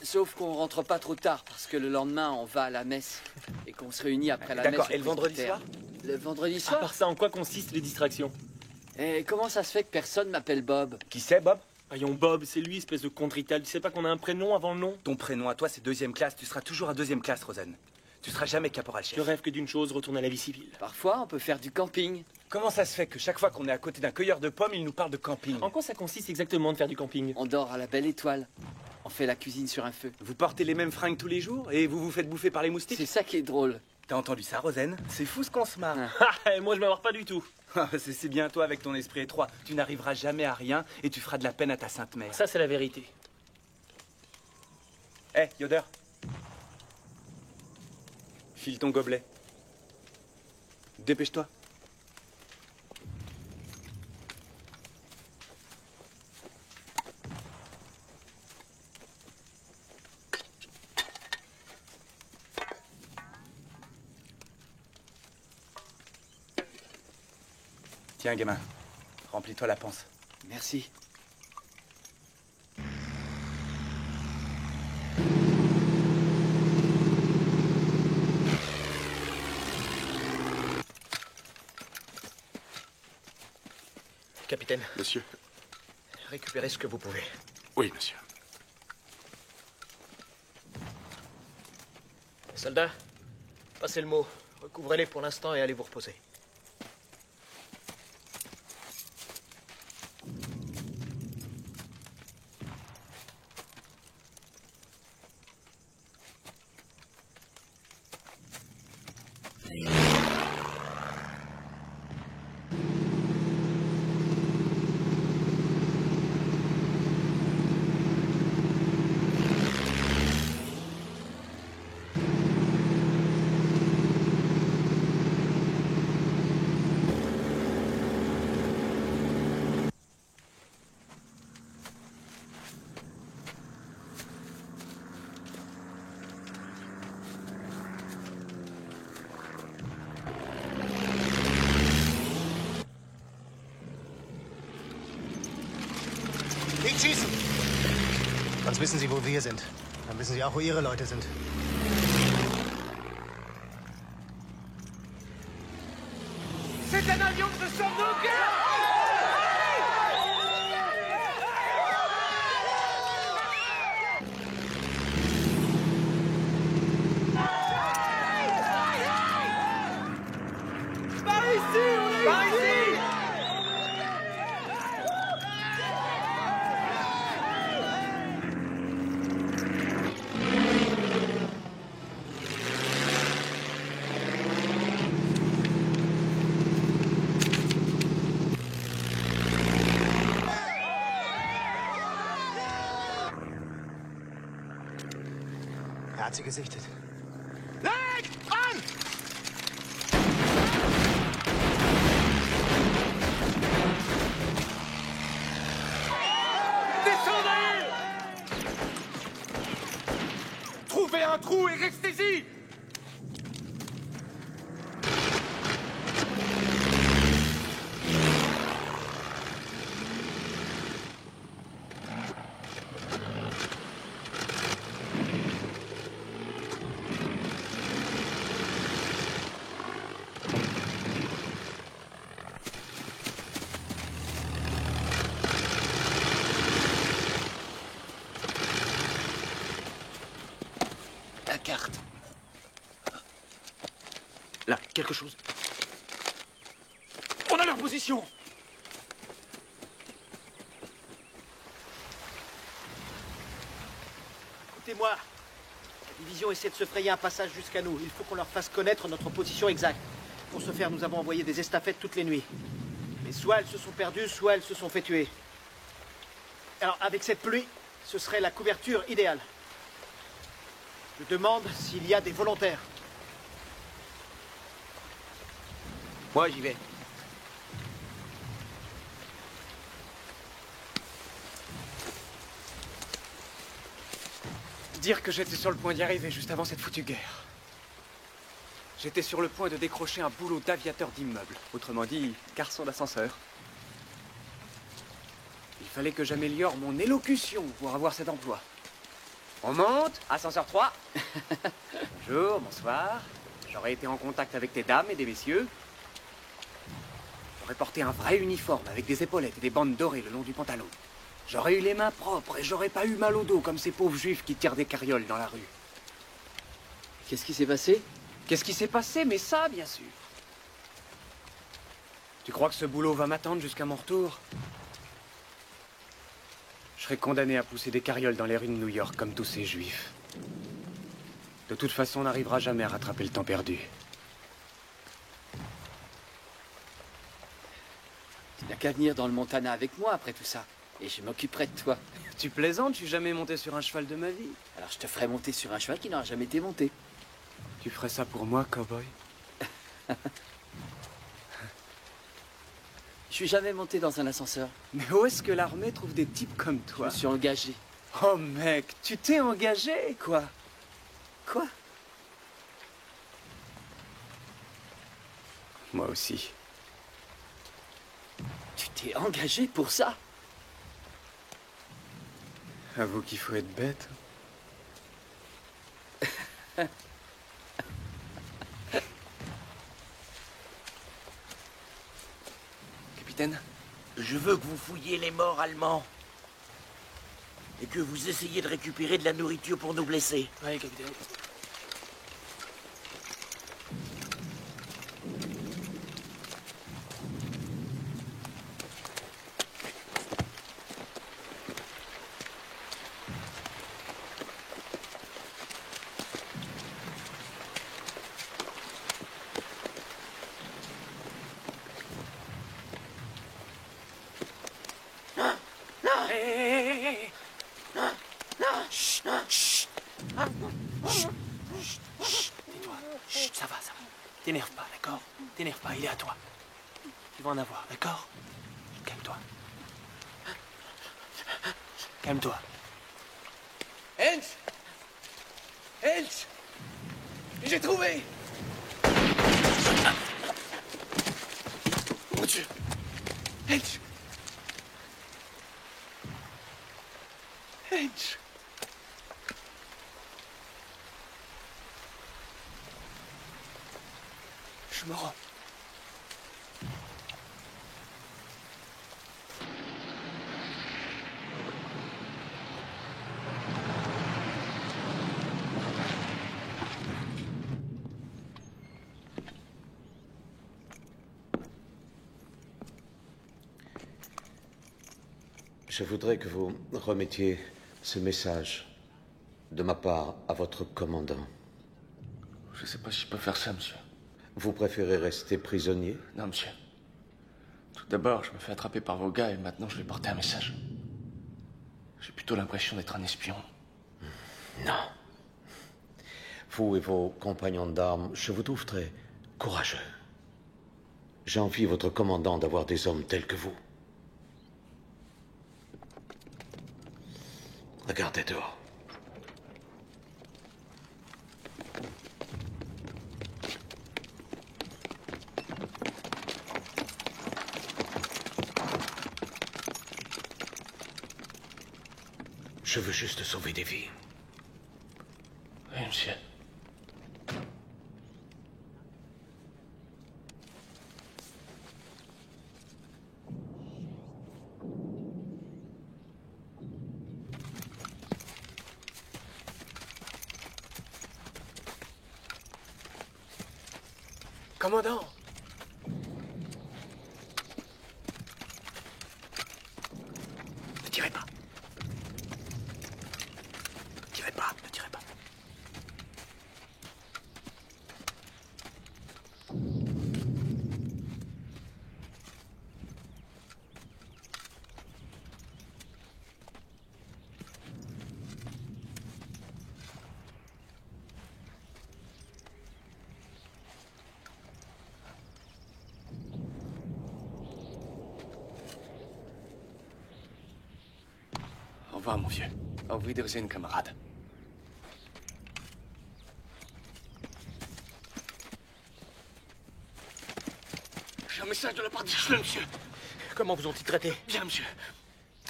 Sauf qu'on rentre pas trop tard, parce que le lendemain, on va à la messe. Et qu'on se réunit après la messe. D'accord, au et le vendredi presbytère. soir? Le vendredi À soir? part ça, en quoi consistent les distractions? Et comment ça se fait que personne m'appelle Bob? Qui c'est, Bob? Voyons, Bob, c'est lui, espèce de contre-rital. Tu sais pas qu'on a un prénom avant le nom? Ton prénom à toi, c'est 2e classe. Tu seras toujours à 2e classe, Rosen. Tu seras jamais caporal-chef. Je rêve que d'une chose, retourner à la vie civile. Parfois, on peut faire du camping. Comment ça se fait que chaque fois qu'on est à côté d'un cueilleur de pommes, il nous parle de camping? En quoi ça consiste exactement de faire du camping? On dort à la belle étoile. On fait la cuisine sur un feu. Vous portez les mêmes fringues tous les jours et vous vous faites bouffer par les moustiques? C'est ça qui est drôle. T'as entendu ça, Rosen? C'est fou ce qu'on se marre. Ah, moi je me marre pas du tout. C'est bien toi avec ton esprit étroit. Tu n'arriveras jamais à rien et tu feras de la peine à ta sainte mère. Ça, c'est la vérité. Hé, Yoder. File ton gobelet. Dépêche-toi. Tiens, gamin. Remplis-toi la panse. Merci. Capitaine. Monsieur. Récupérez ce que vous pouvez. Oui, monsieur. Soldats, passez le mot. Recouvrez-les pour l'instant et allez vous reposer. schießen! Sonst wissen Sie, wo wir sind. Dann wissen Sie auch, wo Ihre Leute sind. C'est un avion de Sandokan! Par ici, on est par ici! Er hat sie gesichtet. Leg an! Descendez! Trouvez un trou et restez-y! La carte. Là, quelque chose. On a leur position! Écoutez-moi. La division essaie de se frayer un passage jusqu'à nous. Il faut qu'on leur fasse connaître notre position exacte. Pour ce faire, nous avons envoyé des estafettes toutes les nuits. Mais soit elles se sont perdues, soit elles se sont fait tuer. Alors, avec cette pluie, ce serait la couverture idéale. Je demande s'il y a des volontaires. Moi, j'y vais. Dire que j'étais sur le point d'y arriver juste avant cette foutue guerre. J'étais sur le point de décrocher un boulot d'aviateur d'immeuble. Autrement dit, garçon d'ascenseur. Il fallait que j'améliore mon élocution pour avoir cet emploi. On monte, ascenseur 3. Bonjour, bonsoir. J'aurais été en contact avec des dames et des messieurs. J'aurais porté un vrai uniforme avec des épaulettes et des bandes dorées le long du pantalon. J'aurais eu les mains propres et j'aurais pas eu mal au dos comme ces pauvres juifs qui tirent des carrioles dans la rue. Qu'est-ce qui s'est passé? Qu'est-ce qui s'est passé? Mais ça, bien sûr. Tu crois que ce boulot va m'attendre jusqu'à mon retour? Je serai condamné à pousser des carrioles dans les rues de New York comme tous ces juifs. De toute façon, on n'arrivera jamais à rattraper le temps perdu. Tu n'as qu'à venir dans le Montana avec moi après tout ça. Et je m'occuperai de toi. Tu plaisantes, je suis jamais monté sur un cheval de ma vie. Alors je te ferai monter sur un cheval qui n'aura jamais été monté. Tu ferais ça pour moi, cowboy? Je suis jamais monté dans un ascenseur. Mais où est-ce que l'armée trouve des types comme toi? Je me suis engagé. Oh mec, tu t'es engagé? Quoi? Quoi? Moi aussi. Tu t'es engagé pour ça? Avoue qu'il faut être bête. Capitaine, je veux que vous fouilliez les morts allemands. Et que vous essayiez de récupérer de la nourriture pour nos blessés. Oui, capitaine. T'énerve pas, d'accord? T'énerve pas, il est à toi. Tu vas en avoir, d'accord? Calme-toi. Calme-toi. Hens! Hens! J'ai trouvé! Mon Dieu! Hens! Mensch. Je me rends. Je voudrais que vous remettiez ce message de ma part à votre commandant. Je sais pas si je peux faire ça, monsieur. Vous préférez rester prisonnier? Non, monsieur. Tout d'abord, je me fais attraper par vos gars et maintenant je vais porter un message. J'ai plutôt l'impression d'être un espion. Non. Vous et vos compagnons d'armes, je vous trouve très courageux. J'envie votre commandant d'avoir des hommes tels que vous. Regardez dehors. Je veux juste sauver des vies. Oui, monsieur. Commandant! Ne tirez pas. Ne tirez pas, ne tirez pas. Au revoir, mon vieux. Auf Wiedersehen, camarade. J'ai un message de la part des Schleux, monsieur. Comment vous ont-ils traité? Bien, monsieur.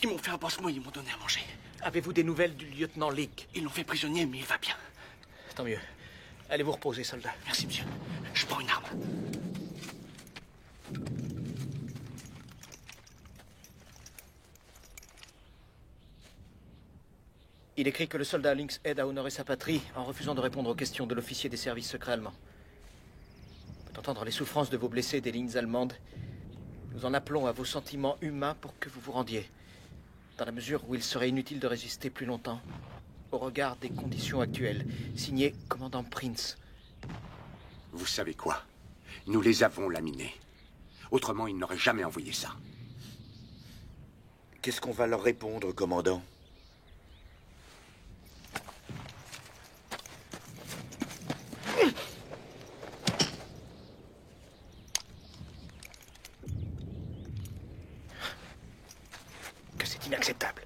Ils m'ont fait un pansement, ils m'ont donné à manger. Avez-vous des nouvelles du lieutenant Leake? Ils l'ont fait prisonnier, mais il va bien. Tant mieux. Allez vous reposer, soldat. Merci, monsieur. Je prends une arme. Il écrit que le soldat Lynx aide à honorer sa patrie en refusant de répondre aux questions de l'officier des services secrets allemands. Pour entendre les souffrances de vos blessés des lignes allemandes, nous en appelons à vos sentiments humains pour que vous vous rendiez, dans la mesure où il serait inutile de résister plus longtemps, au regard des conditions actuelles. Signé commandant Prince. Vous savez quoi? Nous les avons laminés. Autrement, ils n'auraient jamais envoyé ça. Qu'est-ce qu'on va leur répondre, commandant? Que c'est inacceptable.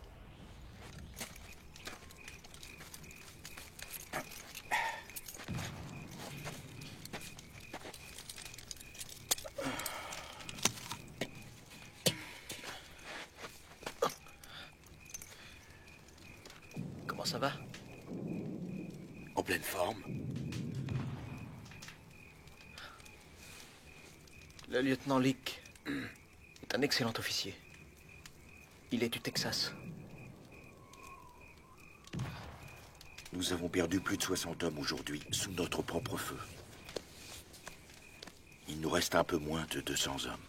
Comment ça va? En pleine forme. Le lieutenant Leake est un excellent officier. Il est du Texas. Nous avons perdu plus de 60 hommes aujourd'hui, sous notre propre feu. Il nous reste un peu moins de 200 hommes.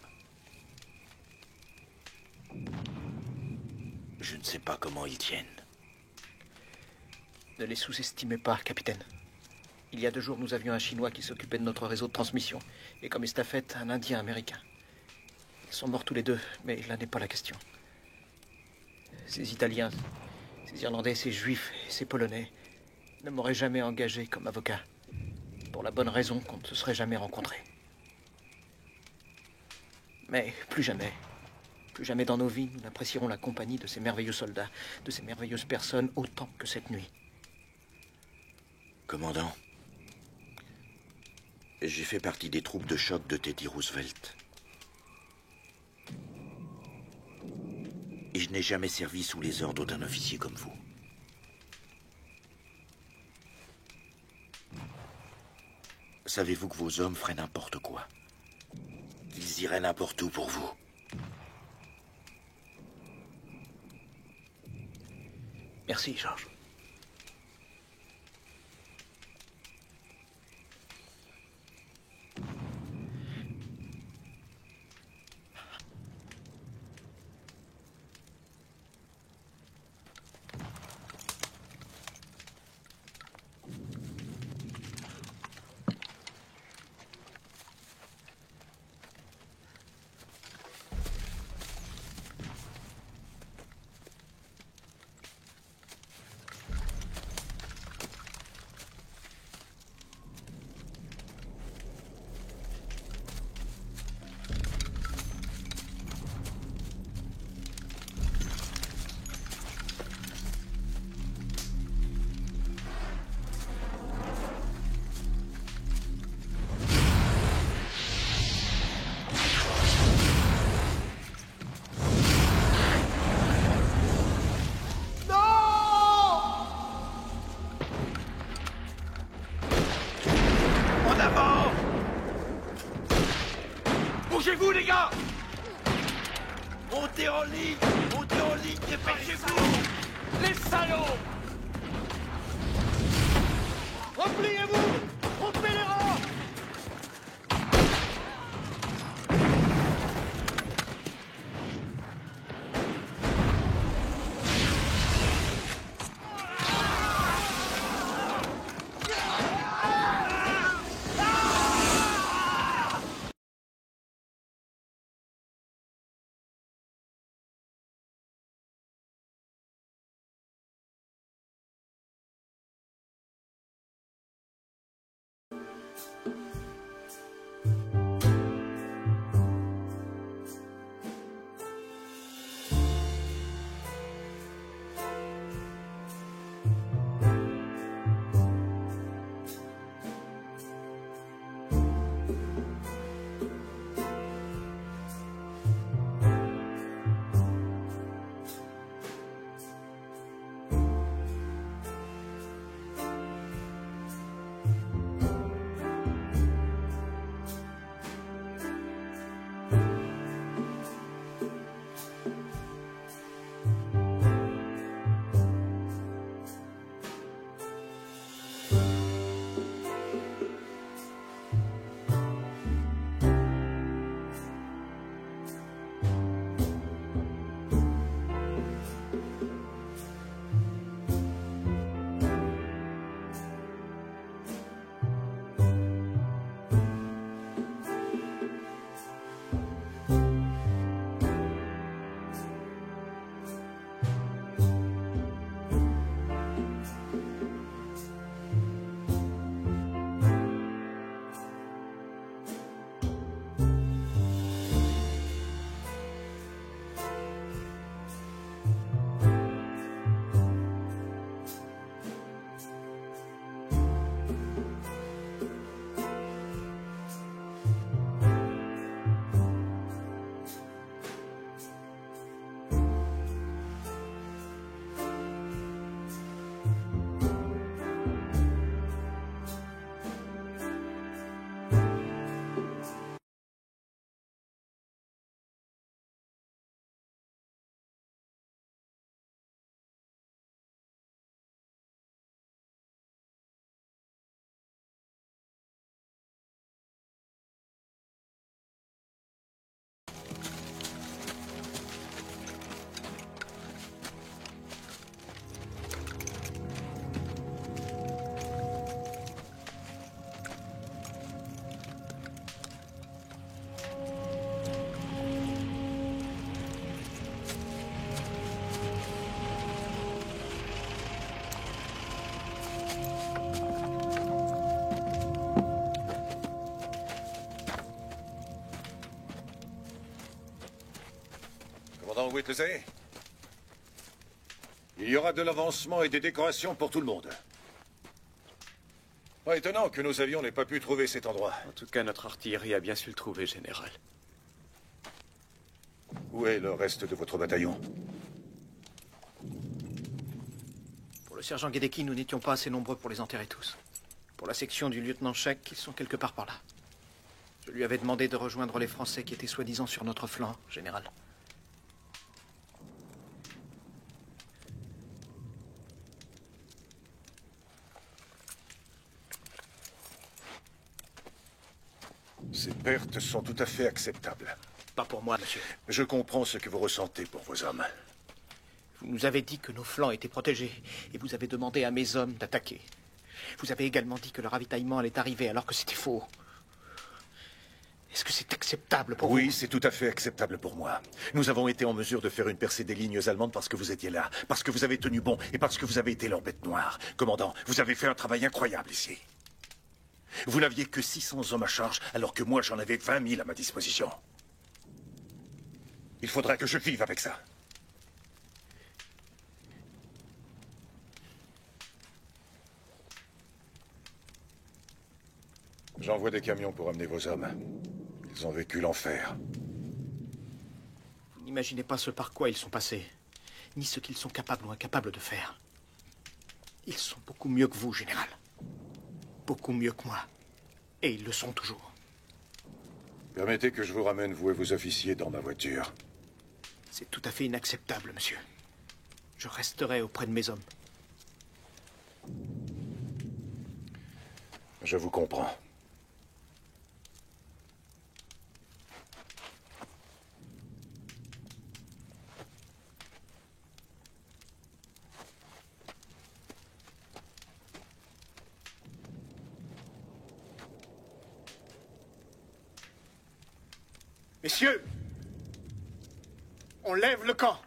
Je ne sais pas comment ils tiennent. Ne les sous-estimez pas, capitaine. Il y a 2 jours, nous avions un Chinois qui s'occupait de notre réseau de transmission. Et comme estafette, un Indien américain. Ils sont morts tous les deux, mais là n'est pas la question. Ces Italiens, ces Irlandais, ces Juifs et ces Polonais ne m'auraient jamais engagé comme avocat. Pour la bonne raison qu'on ne se serait jamais rencontrés. Mais plus jamais dans nos vies, nous n'apprécierons la compagnie de ces merveilleux soldats, de ces merveilleuses personnes, autant que cette nuit. Commandant, j'ai fait partie des troupes de choc de Teddy Roosevelt. Et je n'ai jamais servi sous les ordres d'un officier comme vous. savez-vous que vos hommes feraient n'importe quoi? Ils iraient n'importe où pour vous. Merci, Georges. Bougez-vous, les gars! Montez en ligne, dépêchez-vous! Les salauds! Repliez-vous! Rompez les rangs! Commandant Whitley, il y aura de l'avancement et des décorations pour tout le monde. Pas étonnant que nos avions n'aient pas pu trouver cet endroit. En tout cas, notre artillerie a bien su le trouver, général. Où est le reste de votre bataillon? Pour le sergent Gedeki, nous n'étions pas assez nombreux pour les enterrer tous. Pour la section du lieutenant Scheck, ils sont quelque part par là. Je lui avais demandé de rejoindre les Français qui étaient soi-disant sur notre flanc, général. Ces pertes sont tout à fait acceptables. Pas pour moi, monsieur. Je comprends ce que vous ressentez pour vos hommes. Vous nous avez dit que nos flancs étaient protégés, et vous avez demandé à mes hommes d'attaquer. Vous avez également dit que le ravitaillement allait arriver, alors que c'était faux. Est-ce que c'est acceptable pour vous? Oui, c'est tout à fait acceptable pour moi. Nous avons été en mesure de faire une percée des lignes allemandes parce que vous étiez là, parce que vous avez tenu bon, et parce que vous avez été leur bête noire. Commandant, vous avez fait un travail incroyable ici. Vous n'aviez que 600 hommes à charge, alors que moi j'en avais 20 000 à ma disposition. Il faudra que je vive avec ça. J'envoie des camions pour amener vos hommes. Ils ont vécu l'enfer. Vous n'imaginez pas ce par quoi ils sont passés, ni ce qu'ils sont capables ou incapables de faire. Ils sont beaucoup mieux que vous, général. Beaucoup mieux que moi. Et ils le sont toujours. Permettez que je vous ramène, vous et vos officiers, dans ma voiture. C'est tout à fait inacceptable, monsieur. Je resterai auprès de mes hommes. Je vous comprends. Messieurs, on lève le camp.